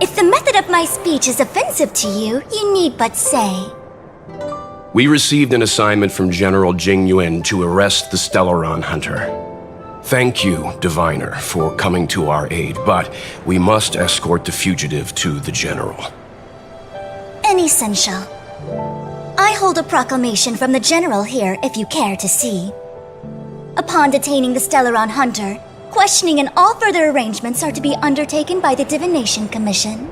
If the method of my speech is offensive to you, you need but say. We received an assignment from General Jing Yuan to arrest the Stellaron Hunter. Thank you, Diviner, for coming to our aid, but we must escort the fugitive to the General. Essential. I hold a proclamation from the General here if you care to see. Upon detaining the Stellaron Hunter, questioning and all further arrangements are to be undertaken by the Divination Commission.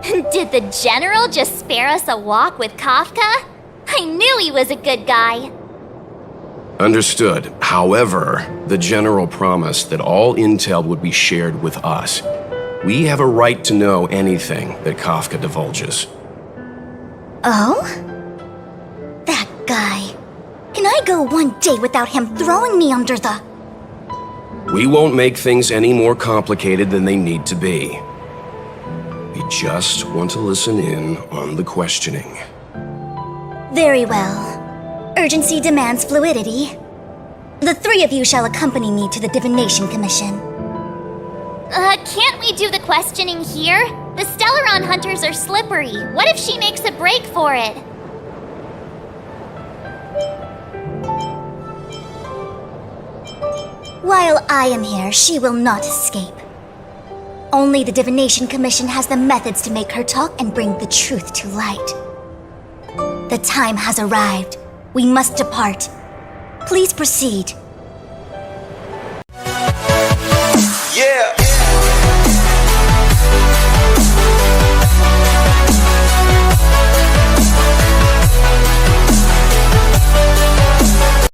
Did the General just spare us a walk with Kafka? I knew he was a good guy. Understood. However, the General promised that all intel would be shared with us. We have a right to know anything that Kafka divulges. Oh? That guy. Can I go one day without him throwing me under the... We won't make things any more complicated than they need to be. We just want to listen in on the questioning. Very well. Urgency demands fluidity. The 3 of you shall accompany me to the Divination Commission. Can't we do the questioning here? The Stellaron hunters are slippery. What if she makes a break for it? While I am here, she will not escape. Only the Divination Commission has the methods to make her talk and bring the truth to light. The time has arrived. We must depart. Please proceed.